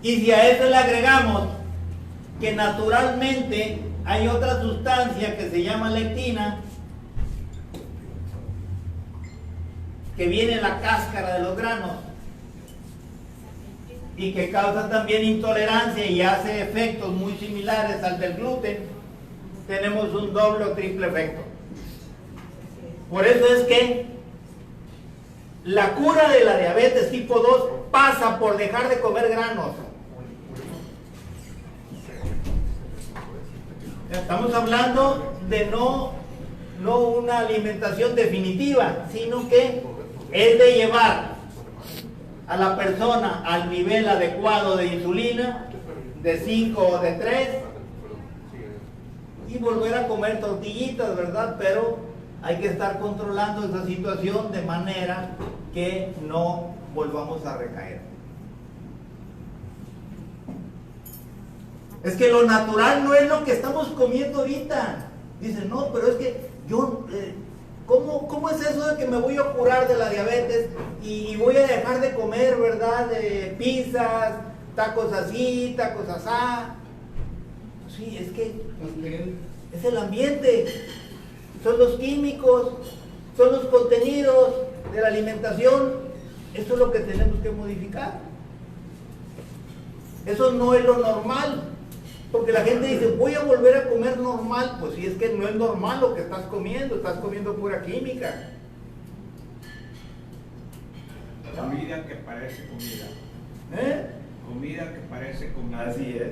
Y si a eso le agregamos que naturalmente hay otra sustancia que se llama lectina, que viene en la cáscara de los granos y que causa también intolerancia y hace efectos muy similares al del gluten, tenemos un doble o triple efecto. Por eso es que la cura de la diabetes tipo 2 pasa por dejar de comer granos. Estamos hablando de no una alimentación definitiva, sino que es de llevar a la persona al nivel adecuado de insulina, de 5 o de 3, y volver a comer tortillitas, ¿verdad? Pero hay que estar controlando esa situación de manera que no volvamos a recaer. Es que lo natural no es lo que estamos comiendo ahorita. Dicen, no, pero es que yo... ¿Cómo es eso de que me voy a curar de la diabetes y voy a dejar de comer, ¿verdad? Pizzas, tacos así, tacos asá. Sí, es que es el ambiente, son los químicos, son los contenidos de la alimentación. Eso es lo que tenemos que modificar. Eso no es lo normal. Porque la gente dice, voy a volver a comer normal. Pues sí, es que no es normal lo que estás comiendo pura química. Comida que parece comida. Comida que parece comida. Así es.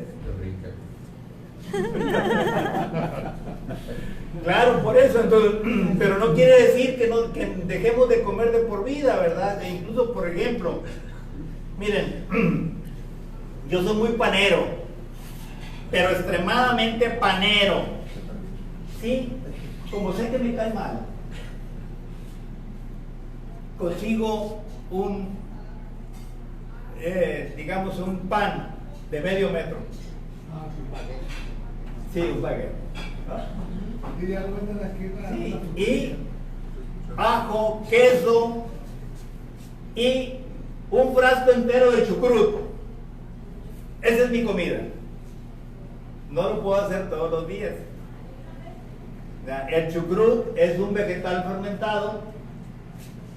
Claro, por eso, entonces, pero no quiere decir que dejemos de comer de por vida, ¿verdad? E incluso, por ejemplo, miren, yo soy muy panero, pero extremadamente panero, ¿sí? Como sé que me cae mal, consigo digamos, un pan de medio metro. Sí, un baguette. Sí, y ajo, queso y un frasco entero de chucrut. Esa es mi comida. No lo puedo hacer todos los días. El chucrut es un vegetal fermentado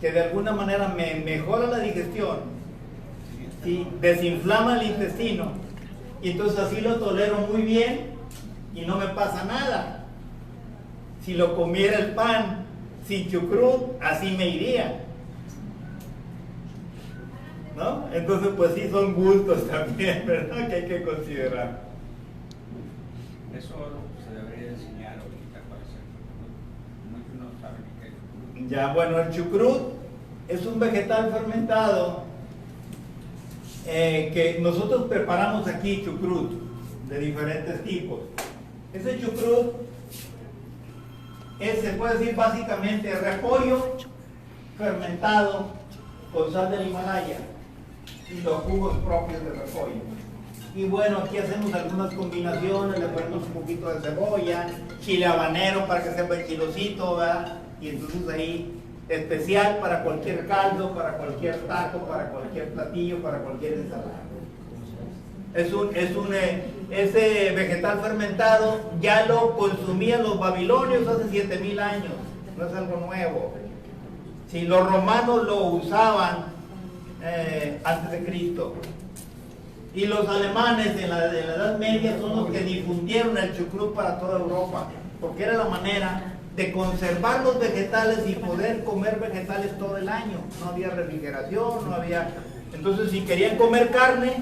que de alguna manera me mejora la digestión, ¿sí? Desinflama el intestino y entonces así lo tolero muy bien y no me pasa nada. Si lo comiera el pan sin chucrut, así me iría, ¿no? Entonces pues sí, son gustos también, ¿verdad? Que hay que considerar. Eso se debería enseñar ahorita para hacer. Muchos no saben qué es chucrut. Ya, bueno, el chucrut es un vegetal fermentado que nosotros preparamos aquí chucrut de diferentes tipos. Ese chucrut se puede decir básicamente repollo fermentado con sal del Himalaya y los jugos propios de repollo. Y bueno, aquí hacemos algunas combinaciones, le ponemos un poquito de cebolla, chile habanero para que sepa el chilosito, ¿verdad? Y entonces ahí, especial para cualquier caldo, para cualquier taco, para cualquier platillo, para cualquier ensalada. Ese vegetal fermentado ya lo consumían los babilonios hace 7000 años, no es algo nuevo. Si los romanos lo usaban antes de Cristo. Y los alemanes de la Edad Media son los que difundieron el chucrut para toda Europa, porque era la manera de conservar los vegetales y poder comer vegetales todo el año. No había refrigeración, no había... Entonces, si querían comer carne,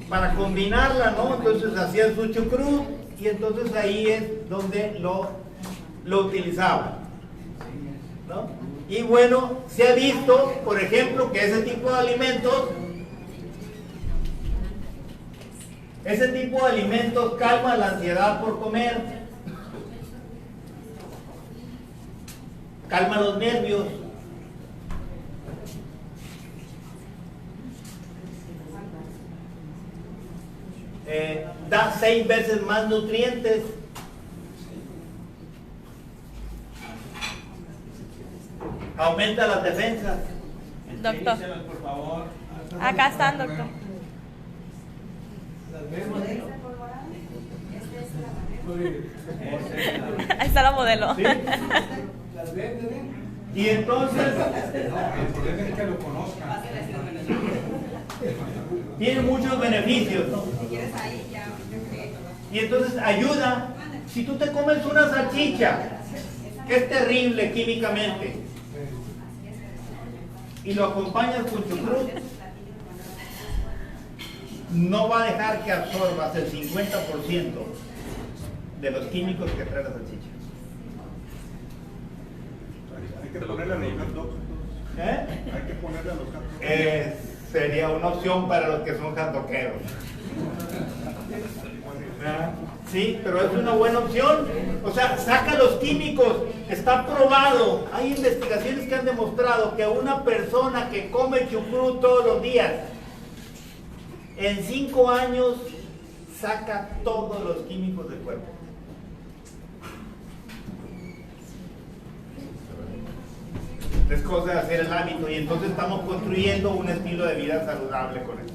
para combinarla, ¿no? Entonces hacían su chucrut y entonces ahí es donde lo utilizaban, ¿no? Y bueno, se ha visto, por ejemplo, que ese tipo de alimentos calma la ansiedad por comer, calma los nervios, da 6 veces más nutrientes, aumenta las defensas. Doctor. Por favor. Acá están, doctor. Ahí está la modelo. ¿Sí? Y entonces El problema es que lo conozcan. tiene muchos beneficios. Y entonces ayuda. Si tú te comes una salchicha, que es terrible químicamente, y lo acompañas con chucrut, no va a dejar que absorbas el 50% de los químicos que trae la salchicha. Hay que ponerle a los hot dogs. Hay que ponerle a los hot dogs. Sería una opción para los que son jatoqueros. Sí, pero es una buena opción. O sea, saca los químicos. Está probado. Hay investigaciones que han demostrado que una persona que come chucrut todos los días, en 5 años saca todos los químicos del cuerpo. Es cosa de hacer el hábito y entonces estamos construyendo un estilo de vida saludable con esto.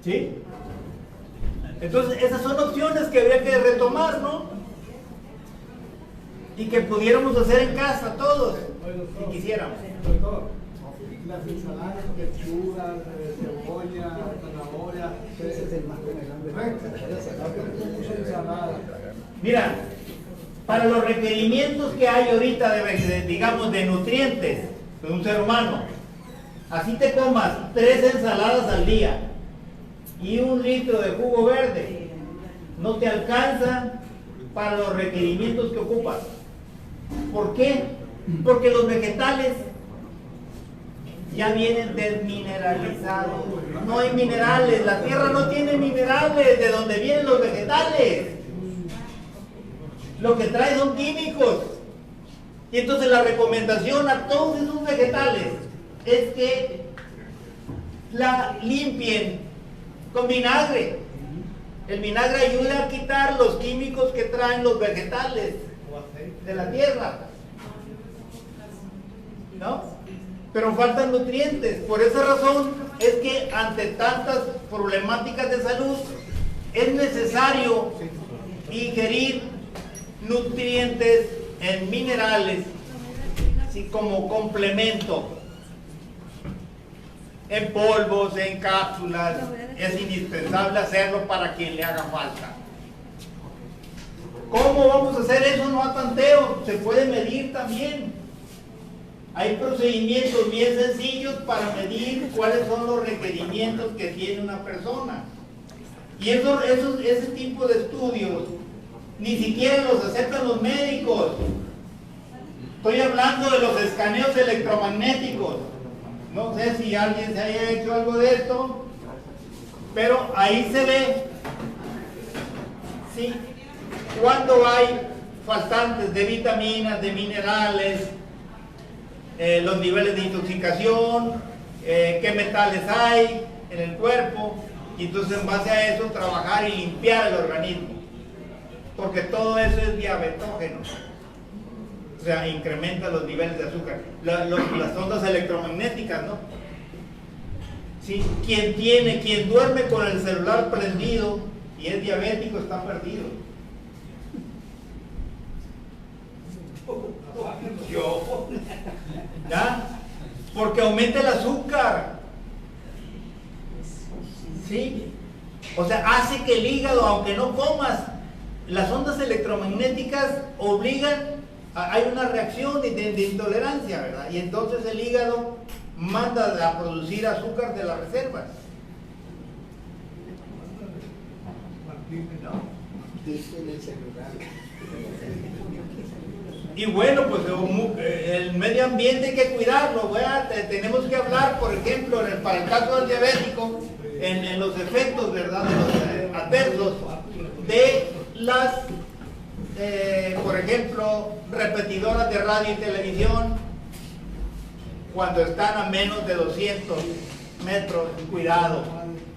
¿Sí? Entonces esas son opciones que habría que retomar, ¿no? Y que pudiéramos hacer en casa todos, si quisiéramos. Doctor, las ensaladas, lechuga, cebolla, zanahoria, ese es el más ensalada. Mira, para los requerimientos que hay ahorita digamos de nutrientes de un ser humano, así te comas 3 ensaladas al día y 1 litro de jugo verde, no te alcanza para los requerimientos que ocupas. ¿Por qué? Porque los vegetales ya vienen desmineralizados. No hay minerales, la tierra no tiene minerales, de donde vienen los vegetales. Lo que trae son químicos. Y entonces la recomendación a todos esos vegetales es que la limpien con vinagre. El vinagre ayuda a quitar los químicos que traen los vegetales de la tierra, ¿no? Pero faltan nutrientes. Por esa razón es que ante tantas problemáticas de salud es necesario ingerir nutrientes en minerales, así como complemento, en polvos, en cápsulas. Es indispensable hacerlo para quien le haga falta. ¿Cómo vamos a hacer eso? No a tanteo, se puede medir también. Hay procedimientos bien sencillos para medir cuáles son los requerimientos que tiene una persona. Y ese tipo de estudios ni siquiera los aceptan los médicos. Estoy hablando de los escaneos electromagnéticos. No sé si alguien se haya hecho algo de esto, pero ahí se ve, ¿sí?, cuando hay faltantes de vitaminas, de minerales, los niveles de intoxicación, qué metales hay en el cuerpo, y entonces en base a eso trabajar y limpiar el organismo, porque todo eso es diabetógeno. O sea, incrementa los niveles de azúcar. Las ondas electromagnéticas, ¿no? ¿Sí? Quien duerme con el celular prendido y es diabético está perdido. Yo. ¿Ya? Porque aumenta el azúcar. ¿Sí? O sea, hace que el hígado, aunque no comas, las ondas electromagnéticas obligan, hay una reacción de intolerancia, ¿verdad? Y entonces el hígado manda a producir azúcar de las reservas. ¿No? Y bueno, pues el medio ambiente hay que cuidarlo, ¿verdad? Tenemos que hablar, por ejemplo, para el caso del diabético, en los efectos, ¿verdad?, de los adversos de las, por ejemplo, repetidoras de radio y televisión, cuando están a menos de 200 metros, cuidado,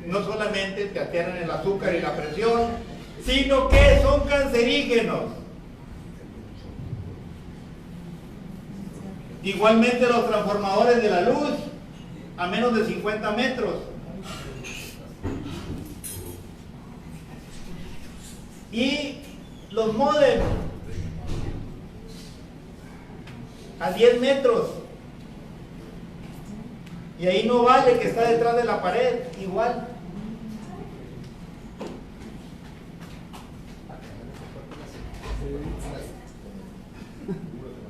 no solamente te alteran el azúcar y la presión, sino que son cancerígenos. Igualmente los transformadores de la luz a menos de 50 metros. Y los módems a 10 metros. Y ahí no vale que está detrás de la pared, igual.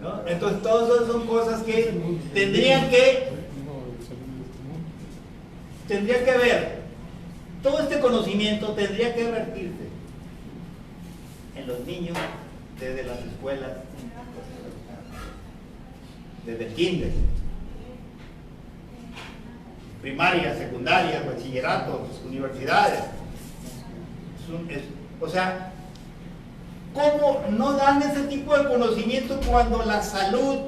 ¿No? Entonces todas esas son cosas que tendrían que ver. Todo este conocimiento tendría que vertirse en los niños desde las escuelas, desde el kinder, primaria, secundaria, bachilleratos, universidades. O sea, ¿cómo no dan ese tipo de conocimiento cuando la salud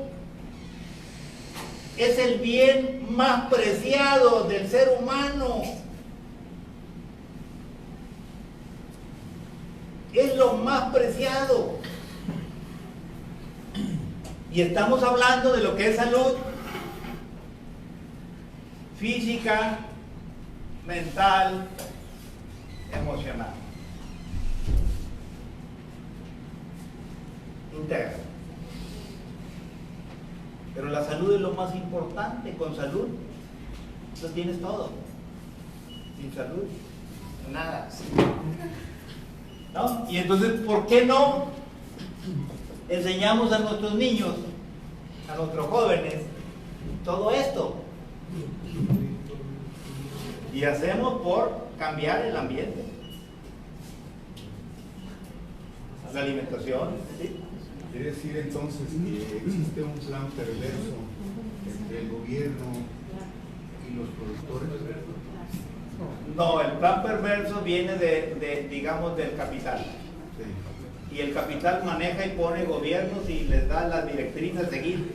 es el bien más preciado del ser humano? Es lo más preciado. Y estamos hablando de lo que es salud física, mental, emocional. Integral. Pero la salud es lo más importante. Con salud lo tienes todo. Sin salud, nada. ¿No? Y entonces, ¿por qué no enseñamos a nuestros niños, a nuestros jóvenes, todo esto? Y hacemos por cambiar el ambiente, la alimentación, ¿sí? Quiere decir entonces que existe un plan perverso entre el gobierno y los productores. No, el plan perverso viene digamos, del capital. Sí. Y el capital maneja y pone gobiernos y les da las directrices a seguir.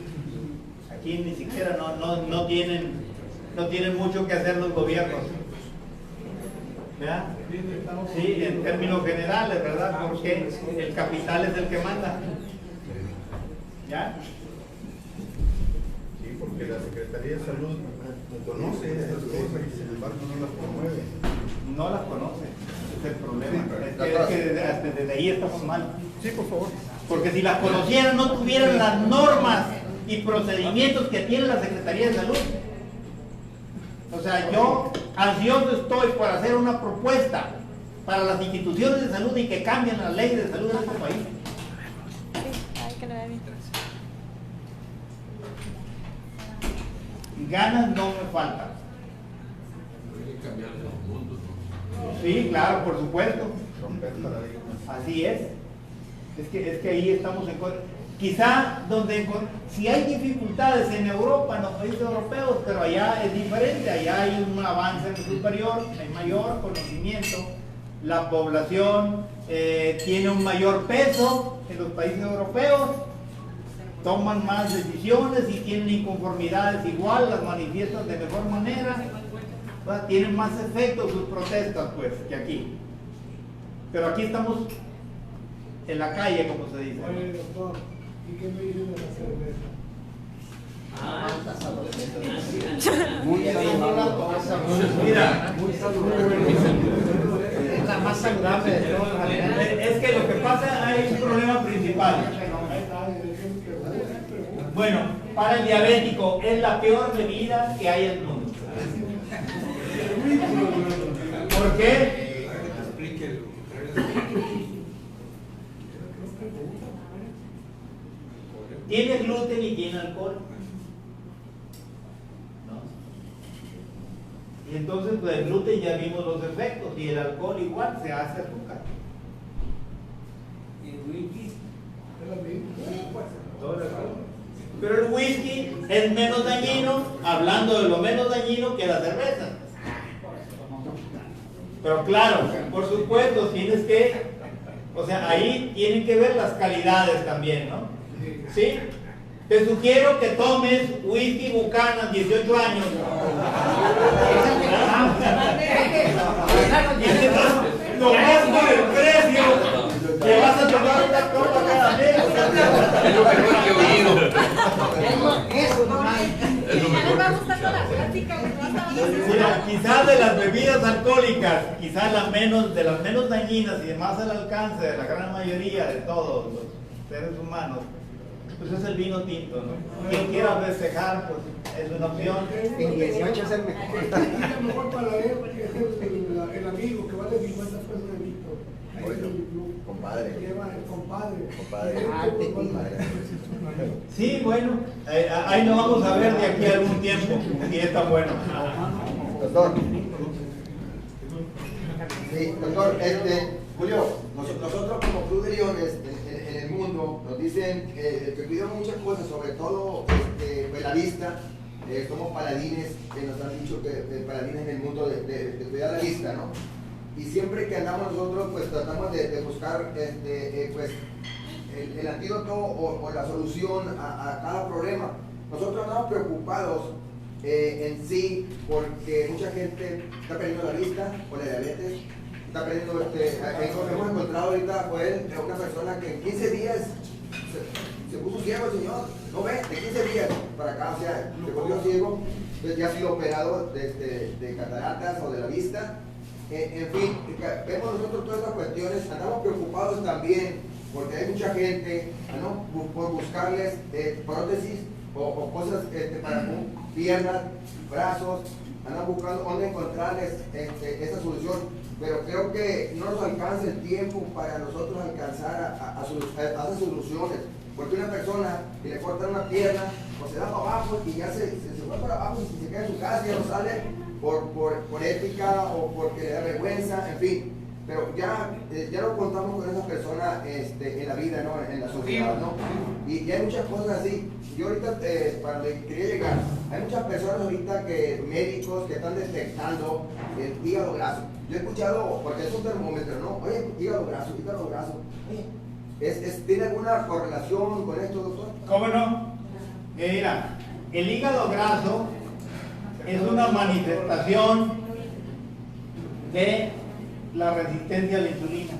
Aquí ni siquiera no tienen mucho que hacer los gobiernos. ¿Verdad? Sí, en términos generales, ¿verdad? Porque el capital es el que manda. ¿Ya? Sí, porque la Secretaría de Salud conoce estas cosas y sin embargo no las promueve. No las conoce, es el problema. Es que desde ahí estamos mal. Sí, por favor. Porque si las conocieran no tuvieran las normas y procedimientos que tiene la Secretaría de Salud. O sea, yo ansioso estoy por hacer una propuesta para las instituciones de salud y que cambien las leyes de salud en este país. Ganas no me faltan. Hay que cambiar los mundos, ¿no? Sí, claro, por supuesto. Así es. Es que ahí estamos en contra. Quizá si hay dificultades en Europa, en los países europeos, pero allá es diferente, allá hay un avance superior, hay mayor conocimiento, la población tiene un mayor peso en los países europeos, toman más decisiones y tienen inconformidades igual, las manifiestan de mejor manera, ¿verdad? Tienen más efecto sus protestas pues que aquí. Pero aquí estamos en la calle, como se dice. Oye, doctor, ¿y qué me dicen de la cerveza? Muy saludable. Mira, muy saludable. Es la más saludable de todas. es que lo que pasa, hay un problema principal. Bueno, para el diabético es la peor bebida que hay en el mundo. ¿Por qué? Tiene gluten y tiene alcohol. ¿No? Y entonces, pues, el gluten ya vimos los efectos, y el alcohol igual se hace azúcar. ¿Y el whisky? ¿Es lo mismo? Todo el alcohol. Pero el whisky es menos dañino, hablando de lo menos dañino que la cerveza. Pero claro, por supuesto, tienes que, o sea, ahí tienen que ver las calidades también, ¿no? ¿Sí? Te sugiero que tomes whisky Buchanan, 18 años. Lo más por el precio, que vas a tomar una copa cada mes. Es lo mejor que he oído. Eso no hay. Es lo mejor que he escuchado. Mira, quizás de las bebidas alcohólicas, quizás de las menos dañinas y de más al alcance de la gran mayoría de todos los seres humanos, pues es el vino tinto, ¿no? Quien quiera festejar, pues es una opción. En 18 es el mejor. Es mejor para él, porque es el amigo que vale 50 pesos de litro. Ahí es el club. Compadre. Lleva el compadre. Compadre. Sí, bueno, ahí lo vamos a ver de aquí a algún tiempo, si es tan bueno. Doctor. Sí, doctor, Julio, nosotros como Club de Leones en el mundo nos dicen que cuidamos muchas cosas, sobre todo pues la vista. Somos paladines, nos han dicho que paladines en el mundo de cuidar la vista, ¿no? Y siempre que andamos nosotros, pues tratamos de buscar pues, el antídoto o la solución a cada problema. Nosotros andamos preocupados en sí porque mucha gente está perdiendo la vista por la diabetes, está perdiendo, hemos encontrado ahorita pues, una persona que en 15 días se puso ciego, el señor, no ve, de 15 días para acá, o sea, se volvió ciego, entonces ya ha sido operado de cataratas o de la vista. En fin, vemos nosotros todas estas cuestiones, andamos preocupados también porque hay mucha gente, ¿no? Por buscarles prótesis o cosas para piernas, brazos, andan buscando dónde encontrarles esa solución, pero creo que no nos alcanza el tiempo para nosotros alcanzar a esas soluciones, porque una persona que le cortan una pierna o se da para abajo y ya se va para abajo y se queda en su casa y ya no sale por ética o porque le da vergüenza, en fin. Pero ya no contamos con esa persona en la vida, ¿no? En la sociedad, ¿no? Y hay muchas cosas así. Yo ahorita, para donde quería llegar, hay muchas personas ahorita, médicos que están detectando el hígado graso. Yo he escuchado, porque es un termómetro, ¿no? Oye, hígado graso. Oye, ¿tiene alguna correlación con esto, doctor? ¿Cómo no? Mira, el hígado graso es una manifestación de la resistencia a la insulina.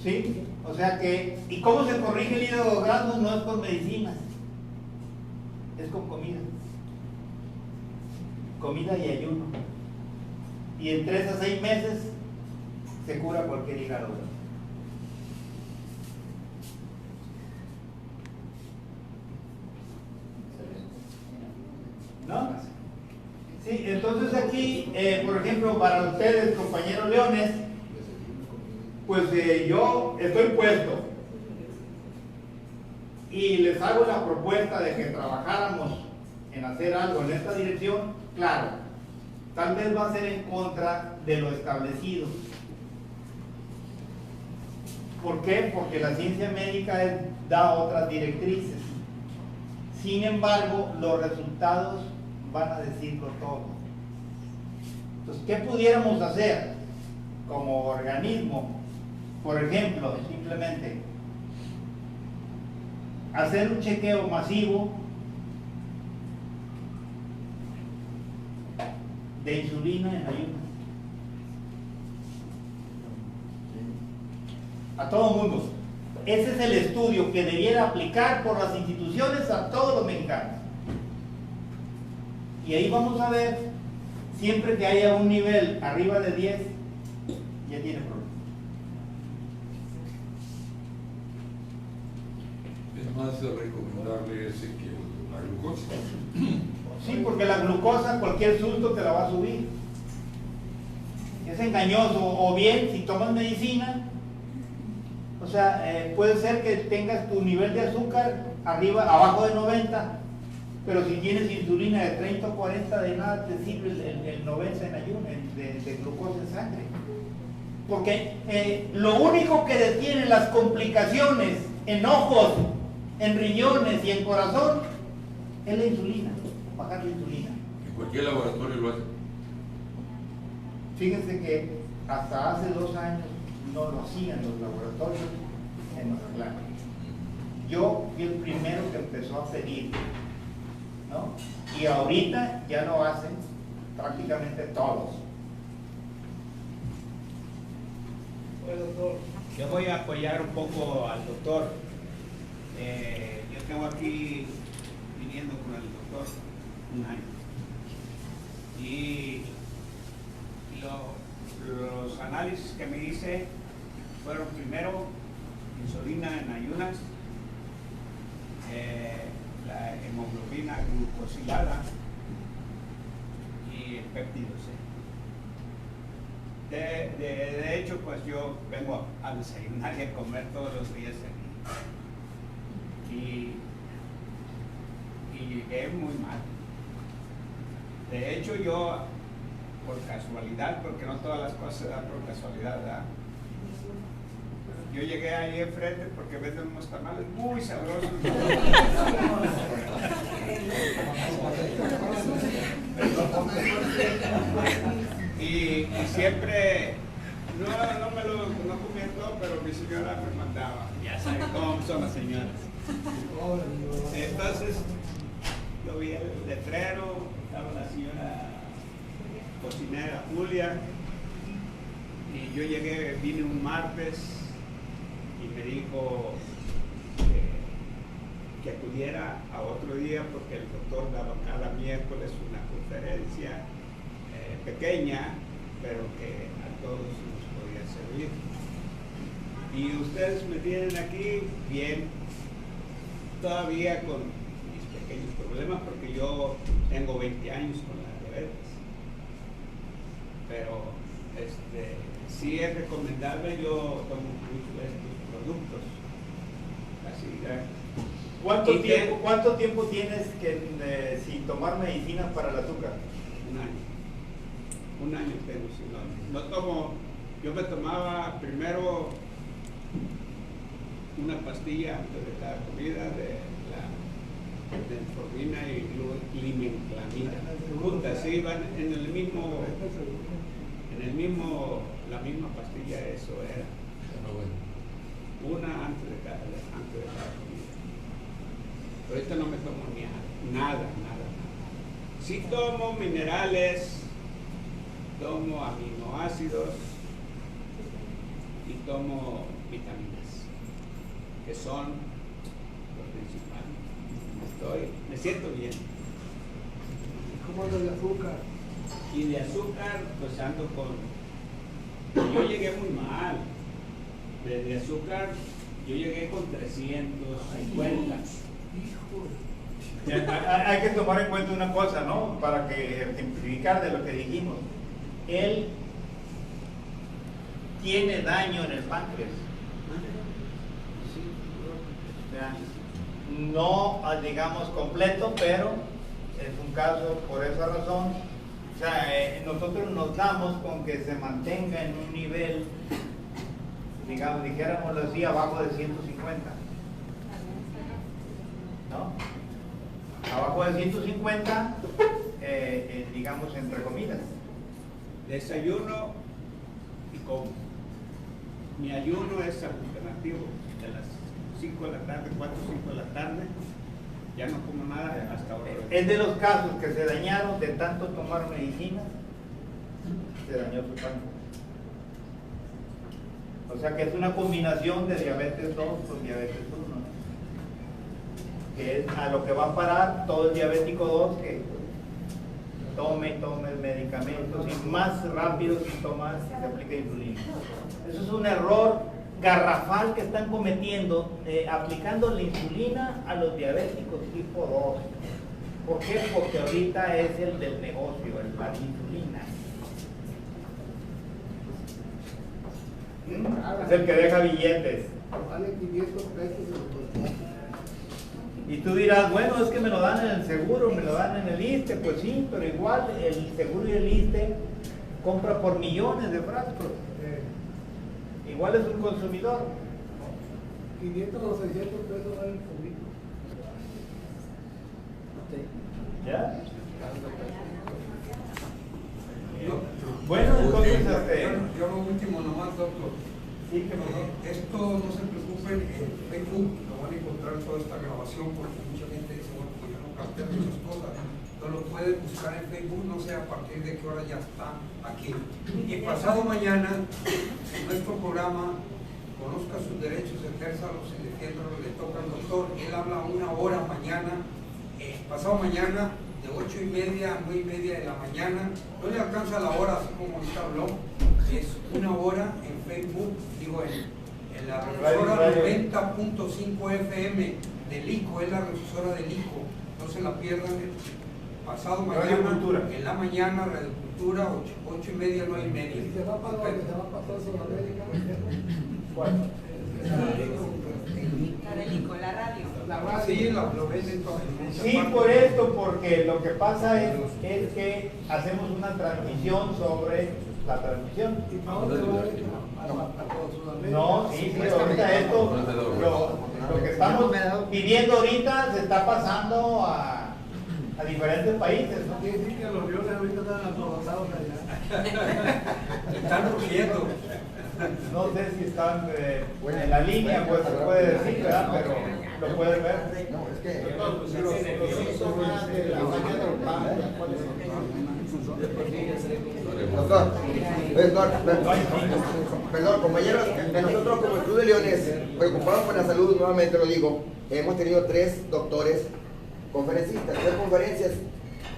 ¿Sí? O sea que, ¿y cómo se corrige el hígado graso? No es con medicinas, es con comida. Comida y ayuno. Y en 3 a 6 meses se cura cualquier hígado graso. ¿No? Sí, entonces aquí, por ejemplo, para ustedes, compañeros leones, pues yo estoy puesto y les hago la propuesta de que trabajáramos en hacer algo en esta dirección. Claro, tal vez va a ser en contra de lo establecido, ¿Por qué? Porque la ciencia médica da otras directrices. Sin embargo, los resultados van a decirlo todo. Entonces, ¿qué pudiéramos hacer como organismo? Por ejemplo, simplemente hacer un chequeo masivo de insulina en ayunas. A todo el mundo. Ese es el estudio que debiera aplicar por las instituciones a todos los mexicanos. Y ahí vamos a ver, siempre que haya un nivel arriba de 10, ya tiene problema. Es más recomendable ese que la glucosa. Sí, porque la glucosa, cualquier susto te la va a subir. Es engañoso. O bien, si tomas medicina, o sea, puede ser que tengas tu nivel de azúcar abajo de 90, pero si tienes insulina de 30 o 40, de nada te sirve el 90 en ayuno, de glucosa en sangre. Porque lo único que detiene las complicaciones en ojos, en riñones y en corazón es la insulina, bajar la insulina. En cualquier laboratorio lo hace. Fíjense que hasta hace 2 años no lo hacían los laboratorios en Mazatlán. Yo fui el primero que empezó a pedir, ¿no? Y ahorita ya lo hacen prácticamente todos. Bueno, doctor. Yo voy a apoyar un poco al doctor. Yo tengo aquí viniendo con el doctor un año. Y los análisis que me hice fueron primero insulina en ayunas, la hemoglobina glucosilada y el péptido C. De hecho, pues yo vengo a desayunar y a comer todos los días aquí. Y llegué muy mal. De hecho, yo, por casualidad, porque no todas las cosas se dan por casualidad, ¿verdad? Yo llegué ahí enfrente porque venden unos tamales muy sabrosos. y siempre, no me lo comía todo, pero mi señora me mandaba. Ya saben cómo son las señoras. Entonces, yo vi el letrero, estaba la señora cocinera Julia, y yo vine un martes y me dijo que acudiera a otro día porque el doctor daba cada miércoles una conferencia pequeña, pero que a todos nos podía servir. Y ustedes me tienen aquí bien, todavía con mis pequeños problemas, porque yo tengo 20 años con la diabetes. Pero sí es recomendable, yo tomo mucho de estos productos. Así, ¿Cuánto tiempo tienes sin tomar medicinas para el azúcar? Un año tengo, si no tomo. Yo me tomaba primero una pastilla antes de cada comida de la metformina y glimenclamida. Juntas, sí, van en el mismo, la misma pastilla, eso era. Una antes de cada comida. Pero ahorita no me tomo nada. Sí tomo minerales, tomo aminoácidos y tomo vitaminas, que son lo principal. Me siento bien. ¿Cómo anda de azúcar? Y de azúcar, pues ando con... Yo llegué muy mal. De azúcar, yo llegué con 350. Hay que tomar en cuenta una cosa, ¿no? Para que simplificar de lo que dijimos. Él tiene daño en el páncreas. No, digamos, completo, pero es un caso por esa razón. O sea, nosotros nos damos con que se mantenga en un nivel digamos, dijéramos así, abajo de 150. ¿No? Abajo de 150, digamos, entre comidas. Desayuno y como. Mi ayuno es alternativo, de las 5 de la tarde, 4 o 5 de la tarde, ya no como nada hasta ahora. Es de los casos que se dañaron de tanto tomar medicina, se dañó su páncreas. O sea que es una combinación de diabetes 2 con diabetes 1, ¿no? Que es a lo que va a parar todo el diabético 2 que tome el medicamento, y más rápido sin tomar se aplica insulina. Eso es un error garrafal que están cometiendo, aplicando la insulina a los diabéticos tipo 2. ¿Por qué? Porque ahorita es el del negocio, la insulina. Es el que deja billetes. Vale 500 pesos. Y tú dirás, bueno, es que me lo dan en el seguro, me lo dan en el ISSSTE. Pues sí, pero igual el seguro y el ISSSTE compra por millones de frascos. Igual es un consumidor. 500 o 600 pesos vale el cubito. ¿Ya? Bueno, entonces yo lo último nomás, doctor. Sí, que esto no se preocupen, en Facebook lo van a encontrar toda esta grabación porque mucha gente dice, bueno, pues yo no capté muchas cosas. Entonces lo pueden buscar en Facebook, no sé a partir de qué hora ya está aquí. Y pasado mañana, en nuestro programa, conozca sus derechos, ejérzalos y defiéndalos, le toca al doctor. Él habla 1 hora mañana, pasado mañana, de 8:30 a 9:30 de la mañana. No le alcanza la hora, así como ahorita habló. Es 1 hora en Facebook, digo, en la refusora 90.5 FM del ICO, es la refusora del ICO. No se la pierdan. Pasado mañana, en la mañana, Radio Cultura, 8:30, 9:30. ¿Y se va para dónde? ¿Se va para toda Sudamérica? ¿Cuál? La radio. Sí, lo venden todo. Sí, por esto, porque lo que pasa es que hacemos una transmisión sobre la transmisión. ¿Y para dónde va para toda Sudamérica? No, sí, ahorita esto, lo que estamos viviendo ahorita se está pasando a diferentes países, ¿no? Quiere decir que los leones ahorita están aprobados allá. Están rugiendo. No sé si están en la línea, pues se puede decir, ¿verdad? Pero lo pueden ver. No, es que Los síntomas de la falla del ¿cuáles son? Perdón, compañeros, nosotros como el Club de Leones, preocupados por la salud, nuevamente lo digo, hemos tenido 3 doctores conferencistas, 3 conferencias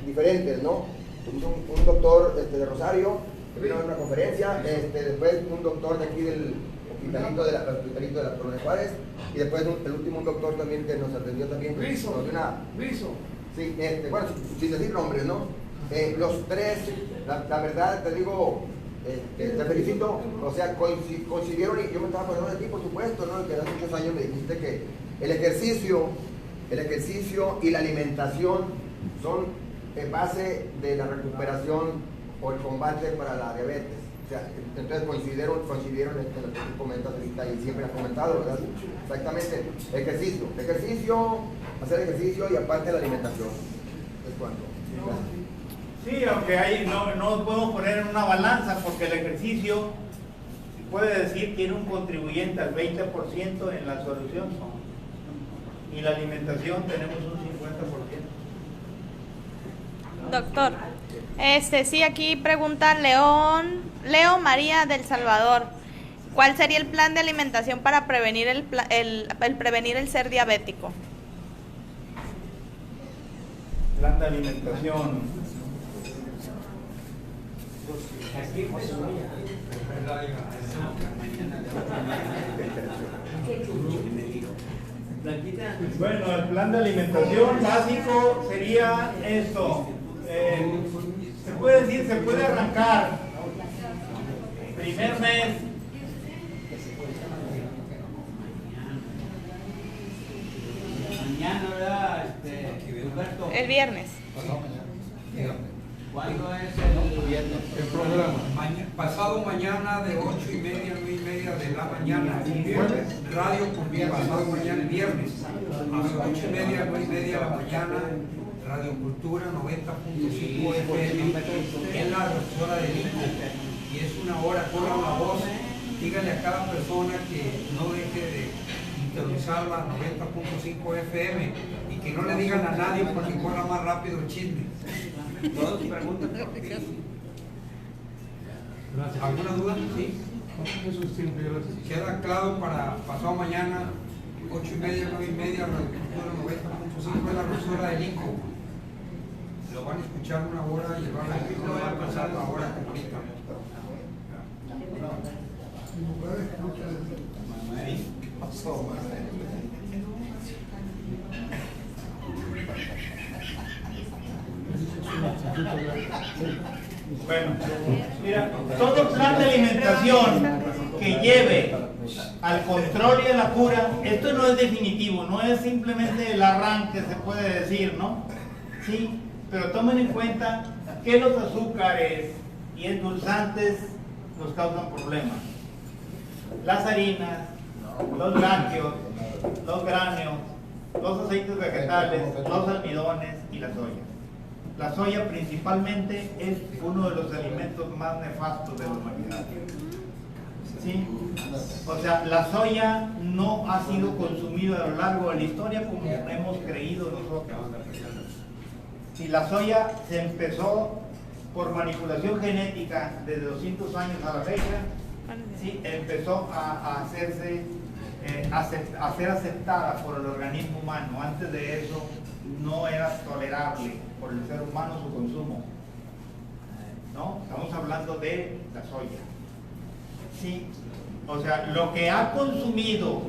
diferentes, ¿no? Un doctor de Rosario, que vino a una conferencia, después un doctor de aquí del hospitalito de la Colonia Juárez, y después el último doctor también que nos atendió también. Rizo. Sí, bueno, sin decir nombres, ¿no? Los 3, la verdad te digo, te felicito, o sea, coincidieron, y yo me estaba poniendo de ti, por supuesto, ¿no? Que hace muchos años me dijiste que el ejercicio y la alimentación son base de la recuperación o el combate para la diabetes. O sea, entonces coincidieron en lo que tú comentas ahorita y siempre has comentado, ¿verdad? Exactamente, hacer ejercicio y aparte la alimentación. ¿Es cuánto? Sí, aunque ahí no nos podemos poner en una balanza, porque el ejercicio, se puede decir, tiene un contribuyente al 20% en la solución, y la alimentación tenemos un 50%. Doctor, sí, aquí pregunta Leo María del Salvador. ¿Cuál sería el plan de alimentación para prevenir prevenir el ser diabético? Plan de alimentación. Bueno, el plan de alimentación básico sería esto. Se puede decir, se puede arrancar. Primer mes. Mañana, ¿verdad? Humberto. El viernes. ¿Cuándo es el viernes? El programa. Pasado mañana de 8:30 a 9:30 media de la mañana, Radio Cultura, pasado mañana viernes, a las 8:30, 9:30 de la mañana, Radio Cultura 90.5 FM, en la emisora de Nico, y es una hora, corran la voz, díganle a cada persona que no deje de sintonizar la 90.5 FM y que no le digan a nadie porque corra más rápido el chisme. Todos preguntan por ti. ¿Alguna duda? Sí. Queda claro para pasado mañana, 8:30, 9:30, Radio Cultura 90.5 en la emisora de Nico. Lo van a escuchar una hora y no va a pasar la hora completa. Bueno, mira, todo plan de alimentación que lleve al control y a la cura, esto no es definitivo, no es simplemente el arranque, se puede decir, ¿no? Sí, pero tomen en cuenta que los azúcares y endulzantes nos causan problemas. Las harinas, los lácteos, los granos, los aceites vegetales, los almidones y la soya. La soya principalmente es uno de los alimentos más nefastos de la humanidad. ¿Sí? O sea, la soya no ha sido consumida a lo largo de la historia como hemos creído nosotros. Si la soya se empezó por manipulación genética desde 200 años a la fecha, ¿sí? Empezó a hacerse, a ser aceptada por el organismo humano. Antes de eso no era tolerable por el ser humano su consumo, ¿no? Estamos hablando de la soya, ¿sí? O sea, lo que ha consumido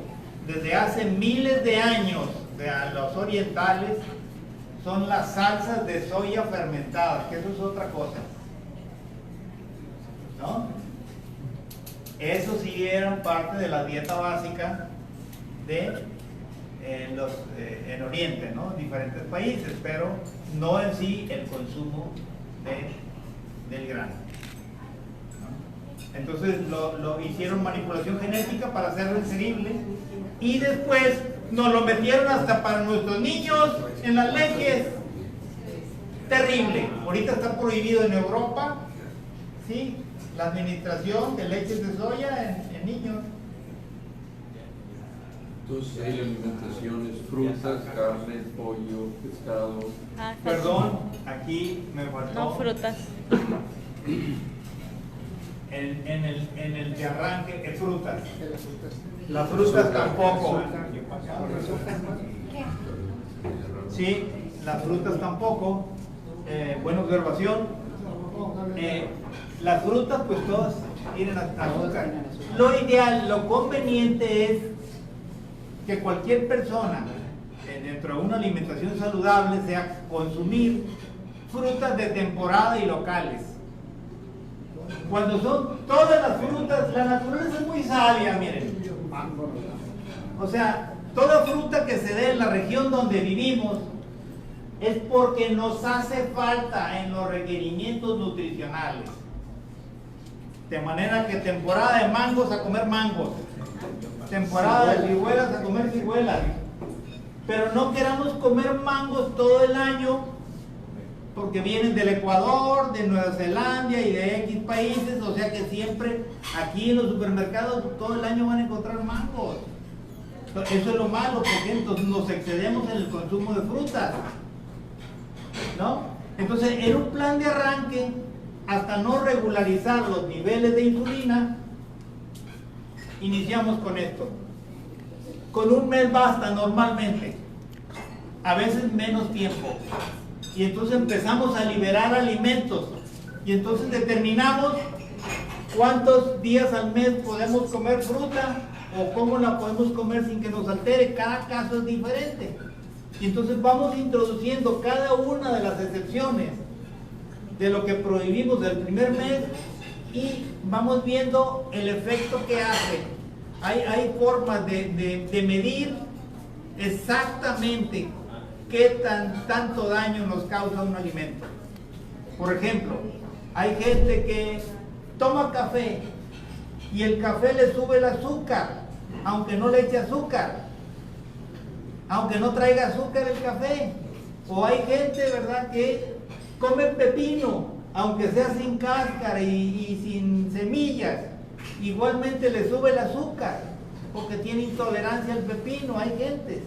desde hace miles de años de los orientales son las salsas de soya fermentadas, que eso es otra cosa, ¿no? Eso sí eran parte de la dieta básica de en Oriente, ¿no? Diferentes países, pero no en sí el consumo del grano, ¿no? Entonces lo hicieron manipulación genética para hacerlo inserible y después nos lo metieron hasta para nuestros niños en las leches. Terrible. Ahorita está prohibido en Europa, ¿sí? La administración de leches de soya en niños. Entonces hay alimentaciones, frutas, carne, pollo, pescado. Perdón, aquí me faltó. No, frutas. En el de arranque, frutas. Las frutas tampoco. Sí, las frutas tampoco. Buena observación. Las frutas, pues todas tienen azúcar. Lo ideal, lo conveniente es que cualquier persona dentro de una alimentación saludable sea consumir frutas de temporada y locales. Cuando son todas las frutas, la naturaleza es muy sabia, miren. O sea, toda fruta que se dé en la región donde vivimos es porque nos hace falta en los requerimientos nutricionales. De manera que temporada de mangos a comer mangos, temporada de ciruelas a comer ciruelas, pero no queramos comer mangos todo el año porque vienen del Ecuador, de Nueva Zelanda y de X países, o sea que siempre aquí en los supermercados todo el año van a encontrar mangos. Eso es lo malo, porque entonces nos excedemos en el consumo de frutas, ¿no? Entonces, en un plan de arranque, hasta no regularizar los niveles de insulina, iniciamos con esto. Con un mes basta normalmente, a veces menos tiempo. Y entonces empezamos a liberar alimentos. Y entonces determinamos cuántos días al mes podemos comer fruta o cómo la podemos comer sin que nos altere. Cada caso es diferente. Y entonces vamos introduciendo cada una de las excepciones de lo que prohibimos del primer mes y vamos viendo el efecto que hace. Hay formas de medir exactamente qué tanto daño nos causa un alimento. Por ejemplo, hay gente que toma café y el café le sube el azúcar, aunque no le eche azúcar, aunque no traiga azúcar el café. O hay gente, ¿verdad?, que come pepino, aunque sea sin cáscara y sin semillas, igualmente le sube el azúcar, porque tiene intolerancia al pepino, hay gente.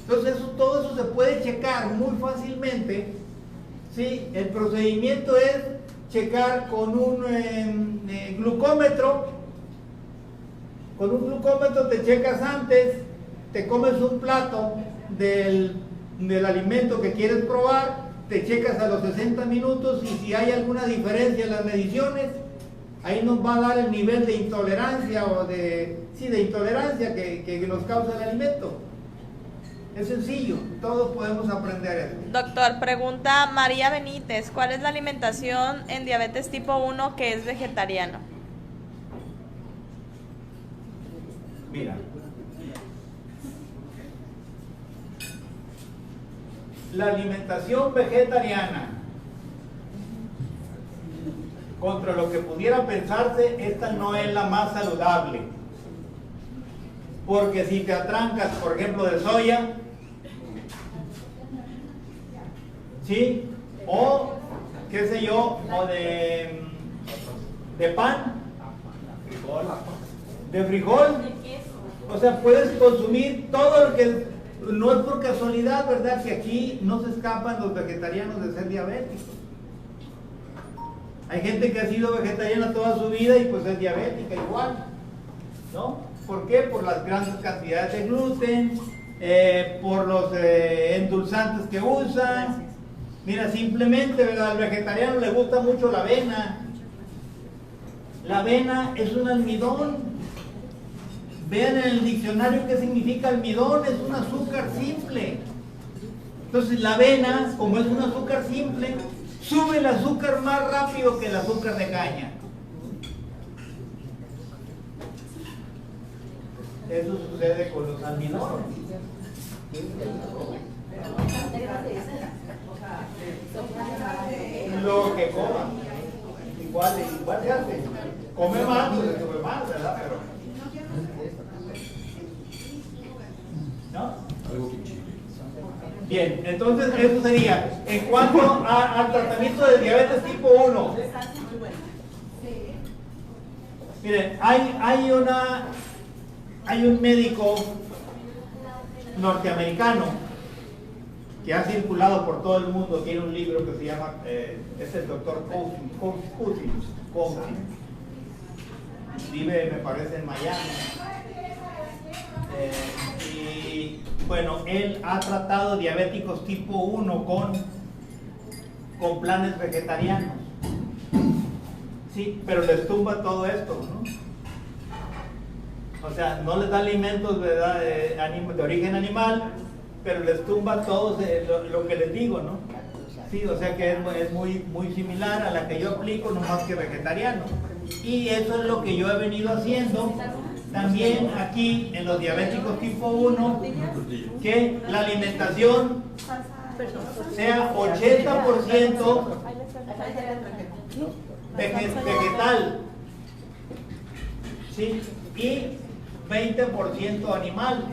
Entonces todo eso se puede checar muy fácilmente. ¿Sí? El procedimiento es checar con un glucómetro. Con un glucómetro te checas antes, te comes un plato del alimento que quieres probar, te checas a los 60 minutos y si hay alguna diferencia en las mediciones, ahí nos va a dar el nivel de intolerancia o de intolerancia que nos causa el alimento. Es sencillo, todos podemos aprender eso. Doctor, pregunta María Benítez, ¿cuál es la alimentación en diabetes tipo 1 que es vegetariano? Mira, la alimentación vegetariana, contra lo que pudiera pensarse, esta no es la más saludable. Porque si te atrancas, por ejemplo, de soya, ¿sí? O, qué sé yo, o de pan, de frijol. O sea, puedes consumir todo lo que... No es por casualidad, ¿verdad?, que aquí no se escapan los vegetarianos de ser diabéticos. Hay gente que ha sido vegetariana toda su vida y pues es diabética igual, ¿no? ¿Por qué? Por las grandes cantidades de gluten, por los endulzantes que usan. Mira, simplemente, ¿verdad?, al vegetariano le gusta mucho la avena. La avena es un almidón. Vean en el diccionario qué significa almidón, es un azúcar simple. Entonces la avena, como es un azúcar simple, sube el azúcar más rápido que el azúcar de caña. Eso sucede con los almidones. Lo que coma, igual se hace. Come más, pues le sube más, ¿verdad? Pero ¿no? Bien, entonces eso sería. En cuanto al tratamiento de diabetes tipo 1, miren, hay un médico norteamericano que ha circulado por todo el mundo, tiene un libro que se llama, es el doctor Cousins, vive, me parece, en Miami. Y bueno, él ha tratado diabéticos tipo 1 con planes vegetarianos. Sí, pero les tumba todo esto, ¿no? O sea, no les da alimentos, ¿verdad?, de origen animal, pero les tumba todo lo que les digo, ¿no? Sí, o sea que es muy similar a la que yo aplico, no más que vegetariano. Y eso es lo que yo he venido haciendo también aquí en los diabéticos tipo 1, que la alimentación sea 80% vegetal, ¿sí?, y 20% animal,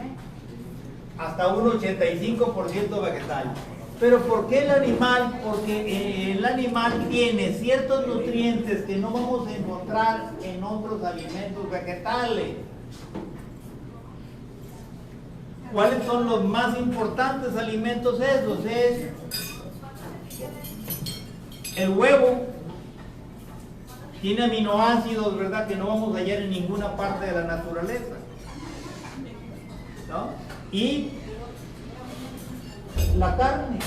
hasta un 85% vegetal. ¿Pero por qué el animal? Porque el animal tiene ciertos nutrientes que no vamos a encontrar en otros alimentos vegetales. ¿Cuáles son los más importantes alimentos esos? Es el huevo, tiene aminoácidos, ¿verdad?, que no vamos a hallar en ninguna parte de la naturaleza, ¿no? Y la carne.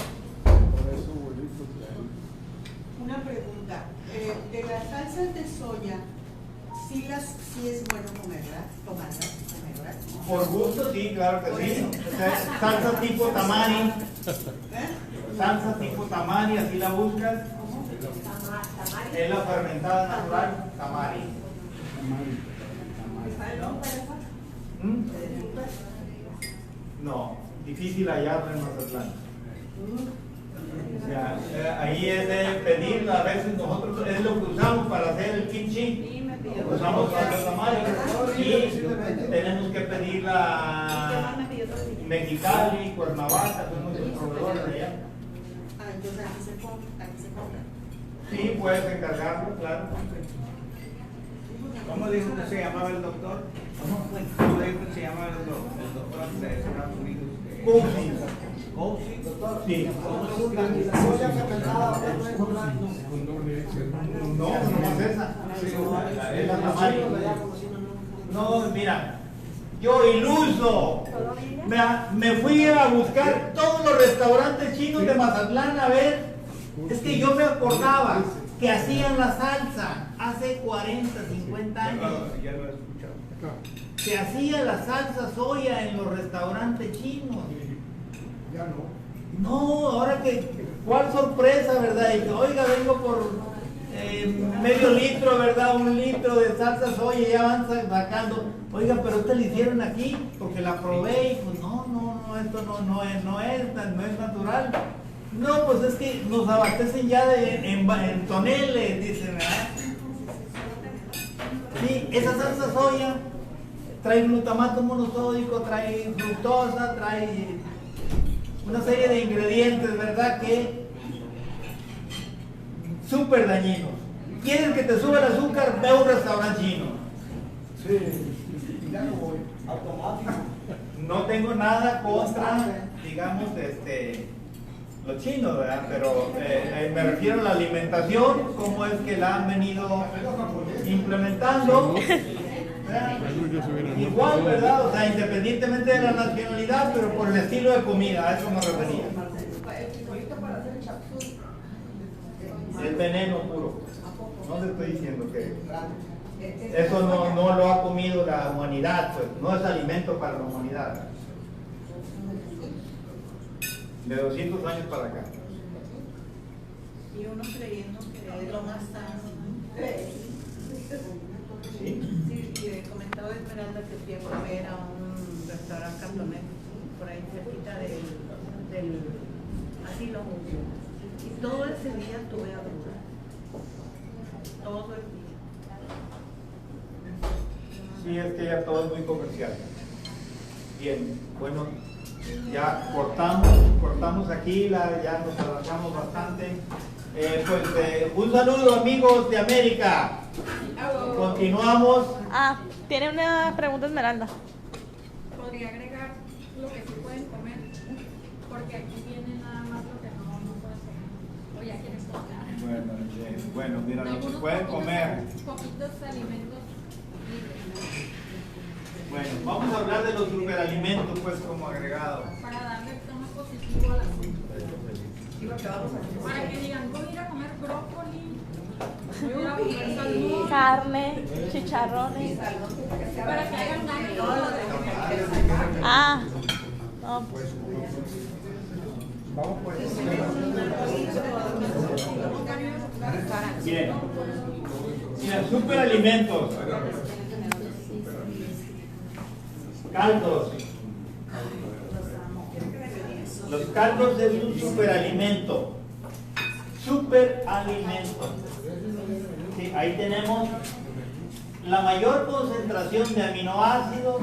Una pregunta, de las salsas de soya, sí es bueno tomarlas, Por gusto, sí, claro que sí. O sea, salsa tipo tamari. Salsa tipo tamari, así la buscas. Es la fermentada natural, tamari. No, difícil hallarla en Mazatlán. O sea, ahí es de pedirla, a veces nosotros es lo que usamos para hacer el kimchi. usamos salsa tamales y tenemos que pedir la Mexicali, Cuernavaca, son nuestros proveedores de allá. Entonces aquí se compra. Sí, puedes encargarlo, claro. ¿Cómo dijo que se llamaba el doctor? ¿Cómo dijo que se llamaba el doctor de Estados Unidos? Cousins. Sí. No, no es esa. Es la tamari. No, mira, yo iluso. Me fui a buscar todos los restaurantes chinos de Mazatlán a ver. Es que yo me acordaba que hacían la salsa hace 40, 50 años. Ya lo he escuchado. Se hacía la salsa soya en los restaurantes chinos. Ya no. No, ahora que, cuál sorpresa, ¿verdad? Y que, oiga, vengo por medio litro, ¿verdad? 1 litro de salsa soya y ya van sacando. Oiga, pero usted la hicieron aquí porque la probé y pues no, esto no es natural. No, pues es que nos abastecen ya en toneles, dicen, ¿verdad? Sí, esa salsa soya trae glutamato monosódico, trae fructosa, trae una serie de ingredientes, ¿verdad? Que súper dañinos. ¿Quieres que te suba el azúcar? Ve a un restaurante chino. Sí, ya no voy. Automático. No tengo nada contra, digamos, los chinos, ¿verdad? Pero me refiero a la alimentación, cómo es que la han venido implementando. ¿Verdad? Igual, ¿verdad? O sea, independientemente de la nacionalidad, pero por el estilo de comida, a eso me refería. El veneno puro. No te estoy diciendo que eso no lo ha comido la humanidad, pues no es alimento para la humanidad. De 200 años para acá. Y uno creyendo que es lo más sano. ¿Sí? Sí, y comentaba Esmeralda que fui a comer a un restaurante cantonés por ahí cerquita del asilo. Y todo ese día tuve agruras. Todo el día. Sí, es que ya todo es muy comercial. Bien, bueno, ya cortamos aquí, ya nos alargamos bastante. Un saludo, amigos de América. Continuamos. Tiene una pregunta Esmeralda. Podría agregar lo que sí pueden comer, porque aquí viene nada más lo que no puedes comer. O ya quieres comer. Bueno, mira, lo que pueden comer. Poquitos alimentos libres. Bueno, vamos a hablar de los superalimentos, pues, como agregado. Para darle tono positivo al asunto. Para que digan, voy a ir a comer brócoli, voy a ir a comer salmón, Carne, chicharrones. para que hagan ganas. No, pues. Vamos pues. Bien. Mira, superalimentos. Caldos. Los caldos es un superalimento. Superalimento. Sí, ahí tenemos la mayor concentración de aminoácidos,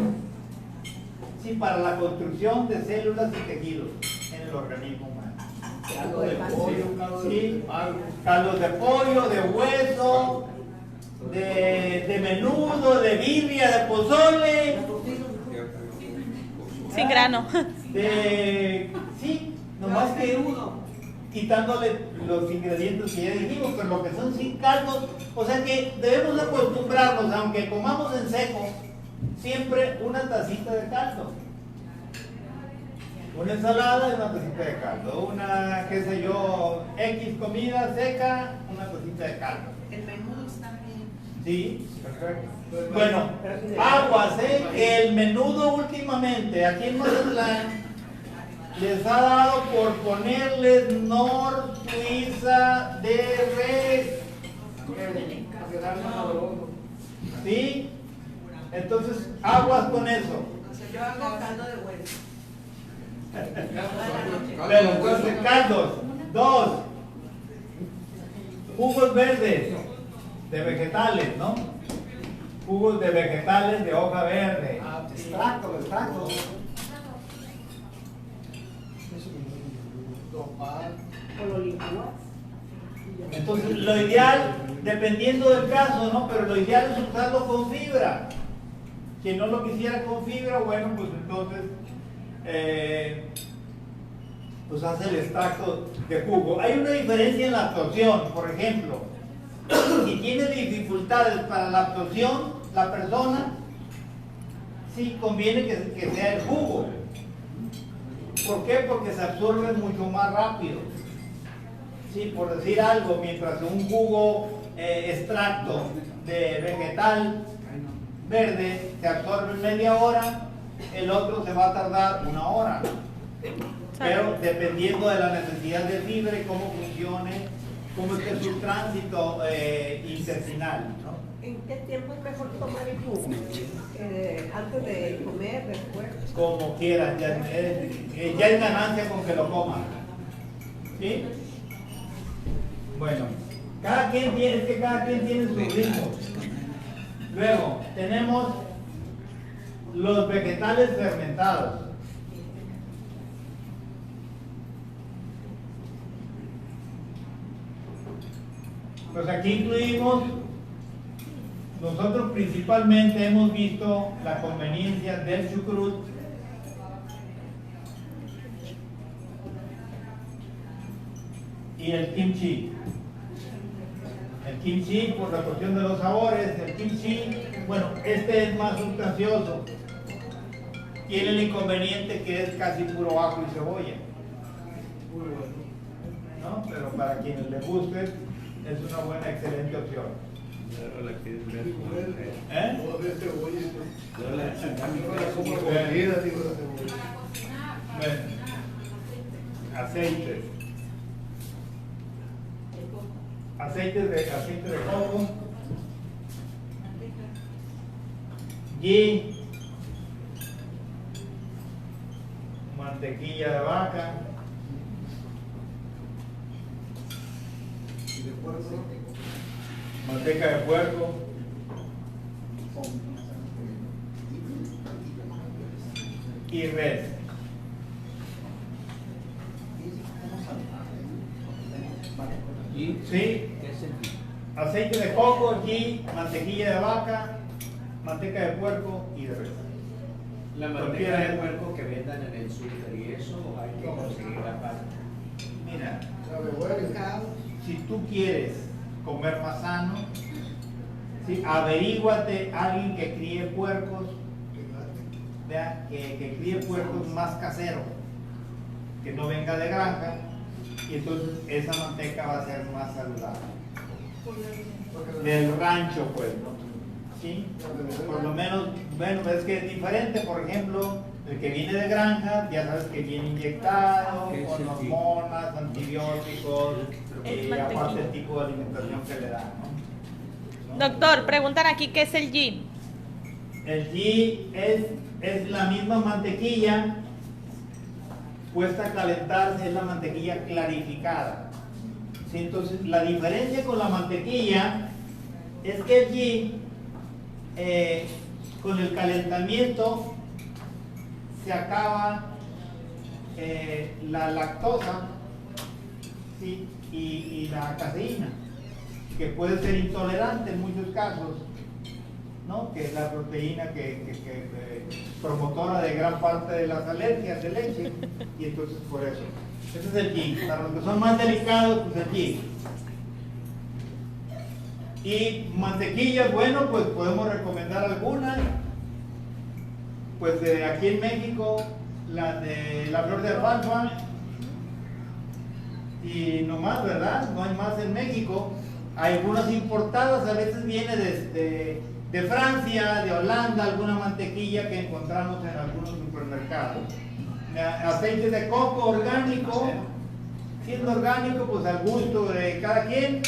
sí, para la construcción de células y tejidos en el organismo humano. Caldo de pollo, sí, caldos de pollo, de hueso, de menudo, de birria, de pozole. Sin grano. Sí, nomás que quitándole los ingredientes que ya dijimos, pero lo que son sin caldos, o sea que debemos acostumbrarnos, aunque comamos en seco, siempre una tacita de caldo. Una ensalada y una tacita de caldo. Una, qué sé yo, X comida seca, una tacita de caldo. El menudo está bien. Sí, perfecto. Bueno, aguas, el menudo últimamente, aquí en Mazatlán, les ha dado por ponerles Nor Suiza de res. ¿Sí? Entonces, aguas con eso. Yo hago caldo de hueso. Pero entonces, caldos. 2. Jugos verdes de vegetales, ¿no? jugos de vegetales de hoja verde. Extracto. O lo licúas. Entonces, lo ideal, dependiendo del caso, ¿no? Pero lo ideal es usarlo con fibra. Quien no lo quisiera con fibra, bueno, pues entonces pues hace el extracto de jugo. Hay una diferencia en la absorción, por ejemplo. Si tiene dificultades para la absorción, la persona, sí conviene que sea el jugo. ¿Por qué? Porque se absorbe mucho más rápido. Sí, por decir algo, mientras un jugo extracto de vegetal verde se absorbe en media hora, el otro se va a tardar 1 hora. Pero dependiendo de la necesidad de fibra y cómo funcione, cómo esté su tránsito intestinal, ¿no? ¿En qué tiempo es mejor tomar el jugo? ¿Antes de comer, después? Como quieran, ya es ganancia con que lo coman. ¿Sí? Bueno, cada quien tiene su ritmo. Luego, tenemos los vegetales fermentados. Pues aquí incluimos, nosotros principalmente hemos visto la conveniencia del chucrut, y el kimchi. El kimchi, por la cuestión de los sabores, el kimchi, bueno, este es más sustancioso. Tiene el inconveniente que es casi puro ajo y cebolla, ¿no? Pero para quienes les guste, es una buena, excelente opción. Bueno, aceite. Aceite de coco, ghee, mantequilla de vaca, manteca de puerco, y res. Sí, aceite de coco, ghee, mantequilla de vaca, manteca de puerco y de res. La manteca de puerco que vendan en el súper y eso, o hay que conseguirla aparte. Mira, si tú quieres comer más sano, ¿sí? Averíguate a alguien que críe puercos, vea, que críe puercos más caseros, que no venga de granja, y entonces esa manteca va a ser más saludable. Del rancho, pues, ¿no? ¿Sí? Por lo menos, bueno, ves que es diferente, por ejemplo, el que viene de granja, ya sabes que viene inyectado, con hormonas, antibióticos, y aparte el tipo de alimentación que le dan, ¿no? Doctor, preguntan aquí qué es el ghee. El ghee es la misma mantequilla puesta a calentarse, es la mantequilla clarificada. ¿Sí? Entonces, la diferencia con la mantequilla es que el ghee, con el calentamiento, se acaba la lactosa, ¿sí? y la caseína, que puede ser intolerante en muchos casos, ¿no? Que es la proteína que promotora de gran parte de las alergias de leche, y entonces por eso. Ese es el ghee. Para los que son más delicados, pues el ghee. Y mantequillas, bueno, pues podemos recomendar algunas. Pues de aquí en México, la de la flor de alfalfa, y no más, ¿verdad? No hay más en México. Hay algunas importadas, a veces viene de Francia, de Holanda, alguna mantequilla que encontramos en algunos supermercados. Aceite de coco orgánico, siendo orgánico, pues al gusto de cada quien.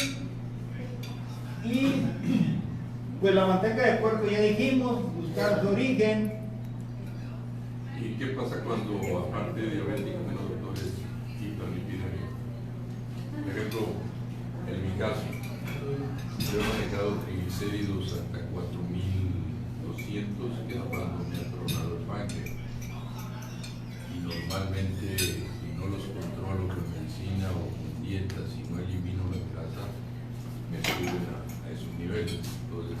Y pues la manteca de puerco, ya dijimos, buscar su origen. ¿Y qué pasa cuando, aparte de diabéticos, los doctores hiperlipidemia? Por ejemplo, en mi caso, yo he manejado triglicéridos hasta 4000 que cuando me ha tronado el páncreas. Y normalmente, si no los controlo con medicina o con dieta, si no elimino la grasa, me suben a esos niveles. Entonces,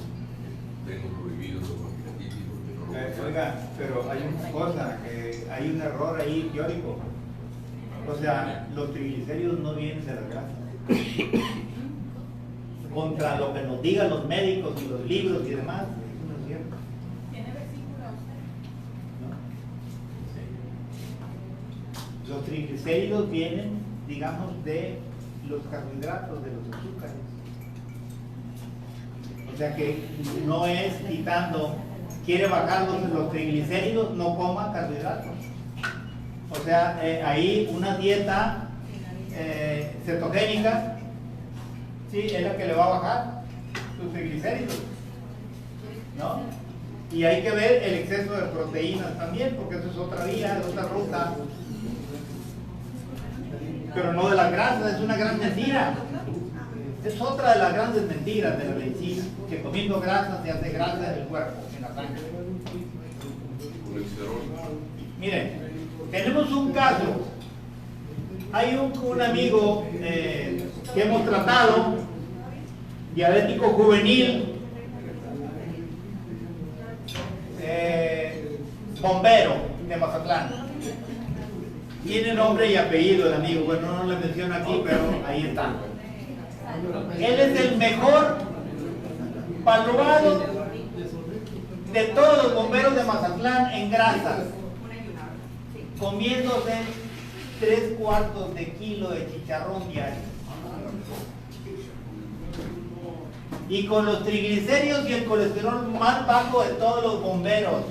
tengo prohibido los pancreatitis porque no lo Oiga, pero hay una cosa, que hay un error ahí teórico. O sea, los triglicéridos no vienen de la grasa. Contra lo que nos digan los médicos y los libros y demás, eso no es cierto. ¿Tiene versículo usted? ¿No? Los triglicéridos vienen, digamos, de los carbohidratos, de los azúcares. O sea que no es quitando, quiere bajar los triglicéridos, no coma carbohidratos. O sea, ahí una dieta cetogénica, sí, es la que le va a bajar sus triglicéridos, ¿no? Y hay que ver el exceso de proteínas también, porque eso es otra vía, es otra ruta. Pero no de las grasas, es una gran mentira. Es otra de las grandes mentiras de la medicina, que comiendo grasa se hace grasa en el cuerpo, en la sangre. Miren, tenemos un caso. Hay un amigo que hemos tratado, diabético juvenil, bombero de Mazatlán. Tiene nombre y apellido el amigo, bueno, no le menciono aquí, pero ahí está. Él es el mejor valuado de todos los bomberos de Mazatlán en grasas, comiéndose 3/4 de kilo de chicharrón diario. Y con los triglicéridos y el colesterol más bajo de todos los bomberos.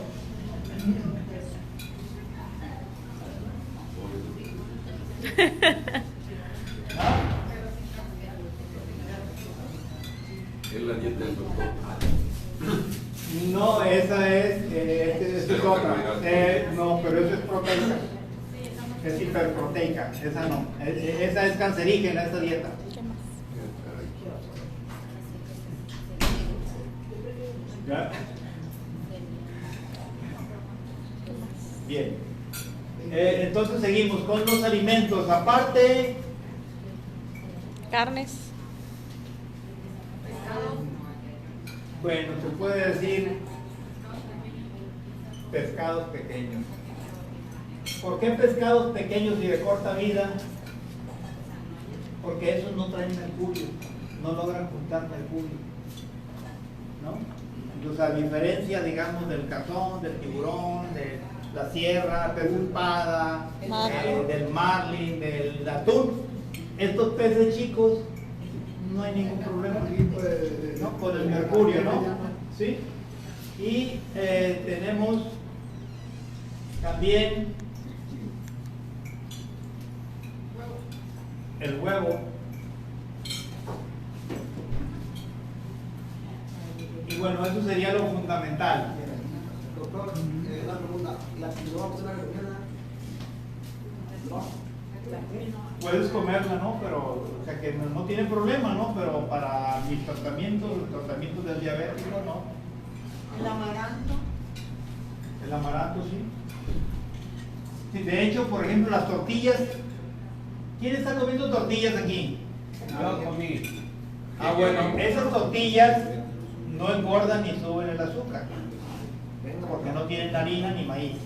Es la dieta del doctor. No, esa es otra. No, pero esa es proteica. Es hiperproteica. Esa no. Esa es cancerígena, esa dieta. ¿Ya? Bien. Entonces seguimos con los alimentos. Aparte, carnes. Bueno, se puede decir pescados pequeños. ¿Por qué pescados pequeños y de corta vida? Porque esos no traen mercurio, no logran juntar mercurio, ¿no? Entonces, a diferencia, digamos, del cazón, del tiburón, de la sierra, pez espada, del marlin, del atún, estos peces chicos no hay ningún problema, ¿no? Con el mercurio, ¿no? ¿Sí? Y tenemos también el huevo. Y bueno, eso sería lo fundamental. Doctor, una pregunta. ¿La quinoa es una leguminosas? No. Puedes comerla, ¿no? Pero, o sea que no tiene problema, ¿no? Pero para mis tratamientos, los tratamientos del diabético, ¿no? ¿El amaranto? El amaranto, sí. Sí, de hecho, por ejemplo, las tortillas. ¿Quién está comiendo tortillas aquí? Yo comí. Ah, bueno, esas tortillas no engordan ni suben el azúcar, porque no tienen harina ni maíz.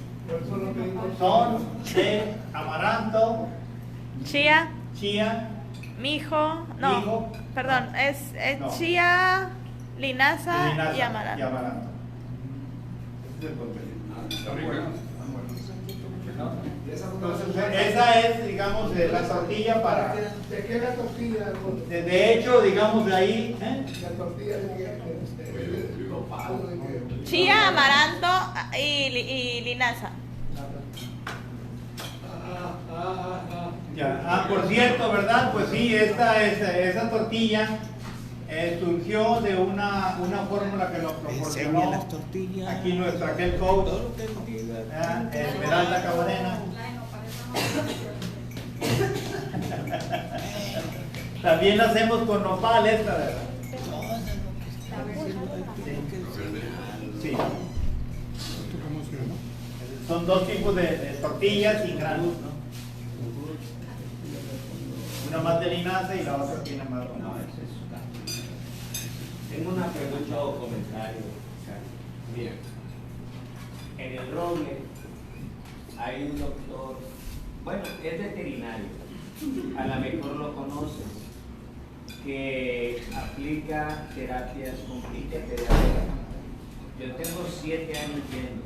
Son de amaranto, Chía, mijo, perdón, es no. Chía, linaza y amaranto. Ese es el contenido. Está rica. Entonces, esa es, digamos, la tortilla para... ¿De qué es la tortilla? De hecho, digamos, de ahí... La tortilla de Chía, amaranto y linaza. Ya. Por cierto, ¿verdad? Pues sí, esa tortilla surgió de una fórmula que nos proporcionó aquí nuestra health coach, Esmeralda Cabarena. También la hacemos con nopal esta, ¿verdad? Sí. Son dos tipos de tortillas sin granos, ¿no? Una más de linaza y la otra tiene más. Tengo una pregunta o comentario. Mira, en el Roble hay un doctor, bueno, es veterinario, a lo mejor lo conoces, que aplica terapias con fitoterapia. Yo tengo 7 años yendo,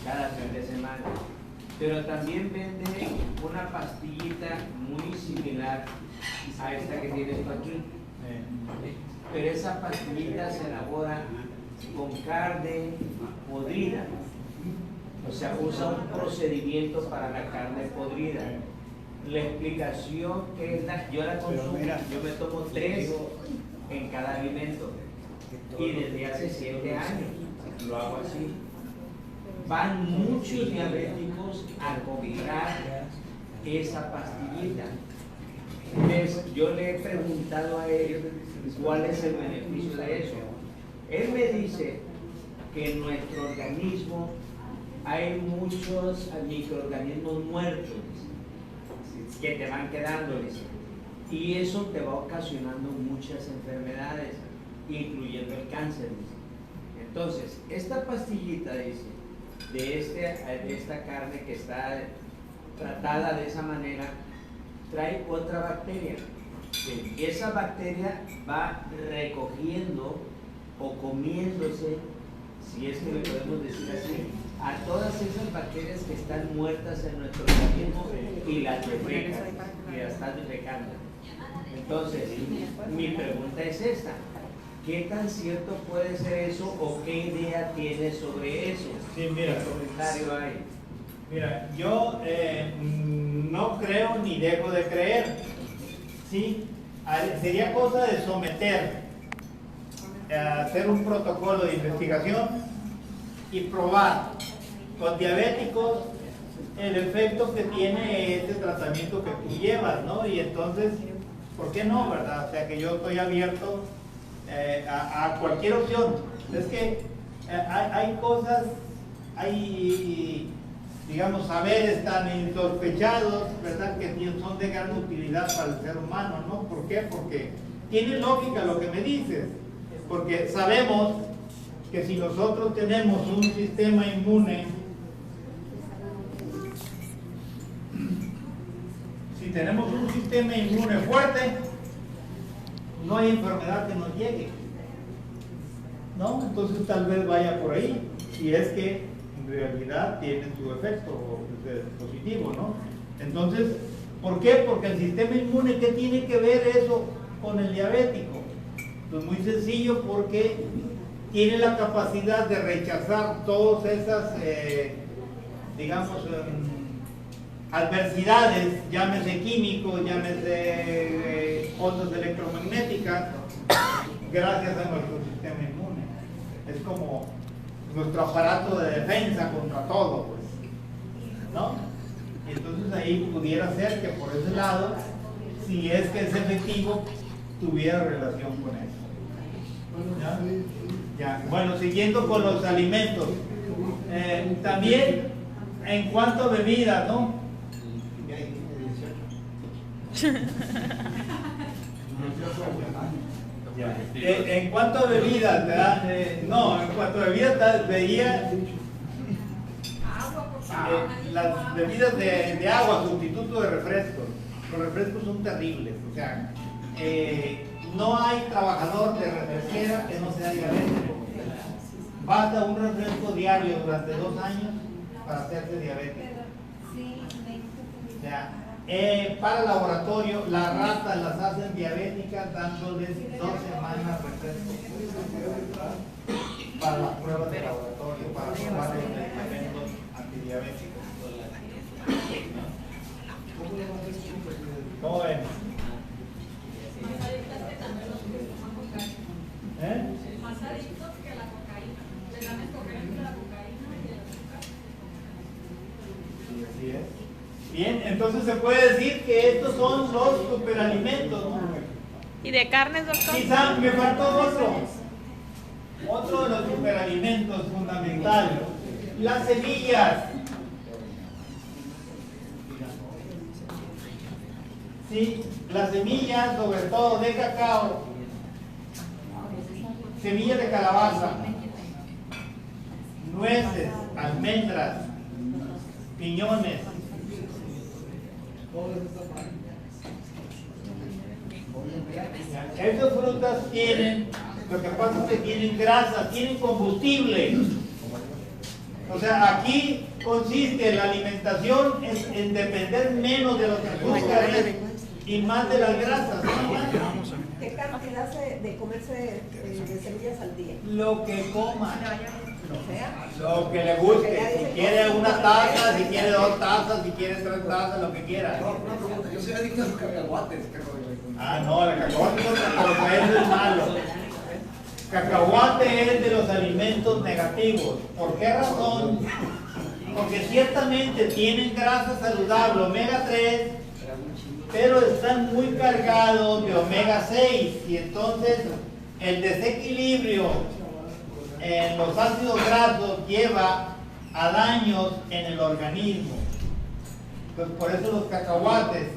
cada fin de semana, pero también vende una pastillita muy similar a esta que tienes tú aquí. Pero esa pastillita se elabora con carne podrida, o sea, usa un procedimiento para la carne podrida. La explicación que es yo la consumo, yo me tomo 3 en cada alimento y desde hace 7 años lo hago así. Van muchos diabéticos a comprar esa pastillita. Yo le he preguntado a él cuál es el beneficio de eso. Él me dice que en nuestro organismo hay muchos microorganismos muertos que te van quedando, dice, y eso te va ocasionando muchas enfermedades, incluyendo el cáncer, dice. Entonces, esta pastillita, dice, de esta carne que está tratada de esa manera, trae otra bacteria. Y esa bacteria va recogiendo o comiéndose, si es que le podemos decir así, a todas esas bacterias que están muertas en nuestro organismo y las defecan, y las están defecando. Entonces, mi pregunta es esta: ¿qué tan cierto puede ser eso o qué idea tienes sobre eso? Sí, mira, ¿qué comentario hay? Mira, yo no creo ni dejo de creer. ¿Sí? Sería cosa de someter, hacer un protocolo de investigación y probar con diabéticos el efecto que tiene este tratamiento que tú llevas, ¿no? Y entonces, ¿por qué no, verdad? O sea, que yo estoy abierto a cualquier opción. Es que hay cosas, hay, digamos, saberes tan insospechados, ¿verdad?, que son de gran utilidad para el ser humano, ¿no? ¿Por qué? Porque tiene lógica lo que me dices, porque sabemos que si nosotros tenemos un sistema inmune, si tenemos un sistema inmune fuerte, no hay enfermedad que nos llegue, ¿no? Entonces tal vez vaya por ahí, si es que en realidad tiene su efecto positivo, ¿no? Entonces, ¿por qué? Porque el sistema inmune, ¿qué tiene que ver eso con el diabético? Pues muy sencillo, porque tiene la capacidad de rechazar todas esas, digamos, adversidades, llámese químicos, llámese ondas electromagnéticas, gracias a nuestro sistema inmune. Es como nuestro aparato de defensa contra todo, pues, ¿no? Y entonces ahí pudiera ser que por ese lado, si es que es efectivo, tuviera relación con eso. ¿Ya? Ya. Bueno, siguiendo con los alimentos, también en cuanto a bebidas, ¿no? En cuanto a bebidas, ¿verdad? No, en cuanto a bebidas, veía las bebidas de agua, sustituto de refrescos. Los refrescos son terribles, o sea, no hay trabajador de refresquera que no sea diabético. Basta un refresco diario durante 2 años para hacerse diabético. O sea, para el laboratorio, las ratas las hacen diabéticas dándoles 2 semanas refresco para las pruebas de laboratorio, para probar los medicamentos antidiabéticos. ¿Cómo ven? Más adictos que la cocaína. Le dan escoger la cocaína y el azúcar. Así es. Bien, entonces se puede decir que estos son los superalimentos, ¿no? ¿Y de carnes, doctor? Quizá me faltó otro de los superalimentos fundamentales, las semillas. Sí, las semillas, sobre todo de cacao, semillas de calabaza, nueces, almendras, piñones. Estas frutas tienen, lo que pasa es que tienen grasa, tienen combustible. O sea, aquí consiste la alimentación en depender menos de los azúcares y más de las grasas. ¿Qué cantidad de comerse de semillas al día? Lo que coma. Lo que le guste. Si quiere una taza, si quiere 2 tazas, si quiere 3 tazas, lo que quiera. Yo soy adicto a los cacahuates. Ah, no, el cacahuate es otra cosa, eso es malo. Cacahuate es de los alimentos negativos. ¿Por qué razón? Porque ciertamente tienen grasa saludable, omega 3, pero están muy cargados de omega 6 y entonces el desequilibrio en los ácidos grasos lleva a daños en el organismo. Entonces por eso los cacahuates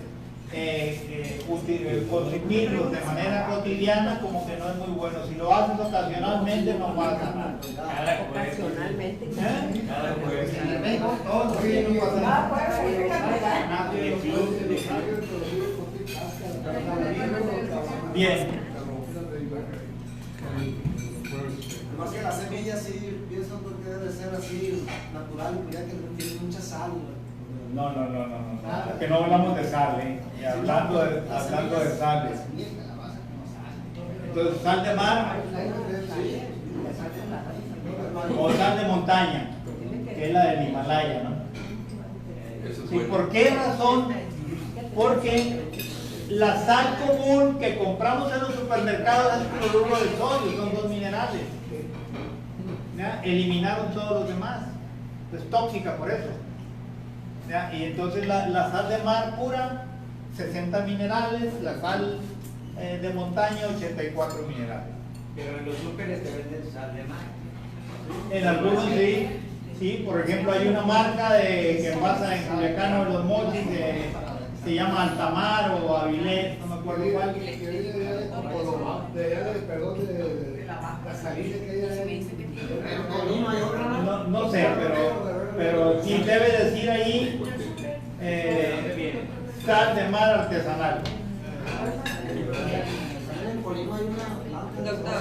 consumirlos de manera cotidiana como que no es muy bueno. Si lo haces ocasionalmente no pasa nada. Ocasionalmente. Bien. Más que las semillas sí pienso que debe ser así natural, ya que tiene mucha sal. No. Que no hablamos de sal, y hablando de sales. Entonces, sal de mar o sal de montaña, que es la del Himalaya, ¿no? ¿Y por qué razón? Porque la sal común que compramos en los supermercados es cloruro de sodio, son 2 minerales. ¿Ya? Eliminaron todos los demás. Es tóxica por eso. ¿Ya? Y entonces la sal de mar pura, 60 minerales, la sal de montaña, 84 minerales. Pero en los súperes te venden sal de mar. En algunos sí, por ejemplo hay una marca que pasa en Culiacán de los Mochis, se llama Altamar o Avilés, no me acuerdo cuál. No sé, pero sí debe decir ahí sal de mar artesanal.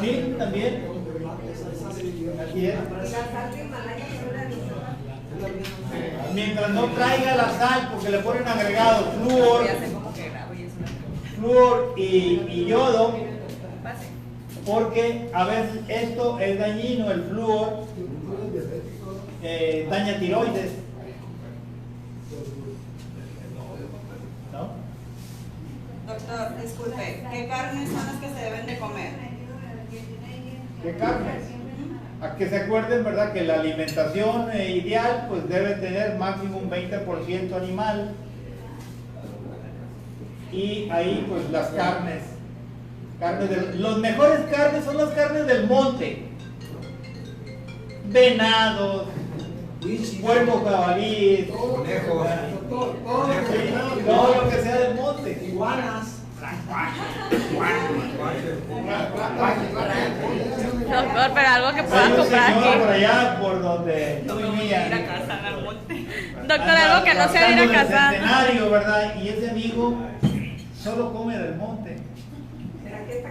Sí, también. Así es. Mientras no traiga la sal, porque le ponen agregado flúor y yodo, porque a veces esto es dañino, el flúor daña tiroides. ¿No? Doctor, disculpe, ¿qué carnes son las que se deben de comer? ¿Qué carnes? A que se acuerden, ¿verdad?, que la alimentación ideal pues debe tener máximo un 20% animal, y ahí pues las carnes los mejores carnes son las carnes del monte, venados, puercos, jabalíes, conejos, todo lo que sea del monte, iguanas. Doctor, pero algo que puedan comprar aquí. Por allá, por donde yo vivía. Doctor, algo que no sea de ir a cazar. Centenario, ¿verdad? Y ese amigo solo come del monte.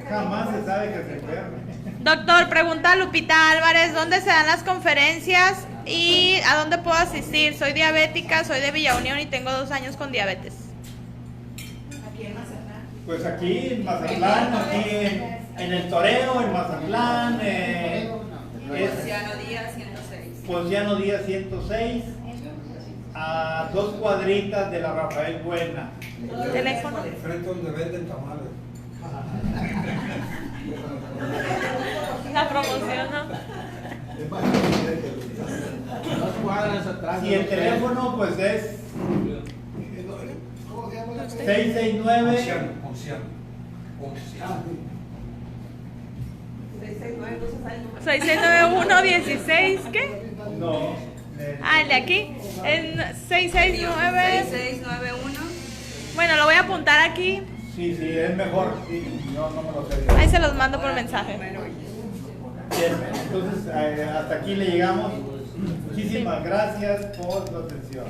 Jamás se sabe que se enferme. Doctor, pregunta Lupita Álvarez, ¿dónde se dan las conferencias y a dónde puedo asistir? Soy diabética, soy de Villa Unión y tengo 2 años con diabetes. Pues aquí en Mazatlán, aquí en el Toreo, en Mazatlán, Ponciano Díaz 106. Ponciano Díaz 106, a 2 cuadritas de la Rafael Buena. ¿Teléfono? Frente donde venden tamales. La promoción, ¿no? Y el teléfono pues es 669 691-16, ¿qué? No. Ah, el de aquí. En 669 6691 Bueno, lo voy a apuntar aquí. Sí, es mejor. Sí, yo no me lo sé. Ahí se los mando por mensaje. Bien, entonces hasta aquí le llegamos. Muchísimas gracias por su atención.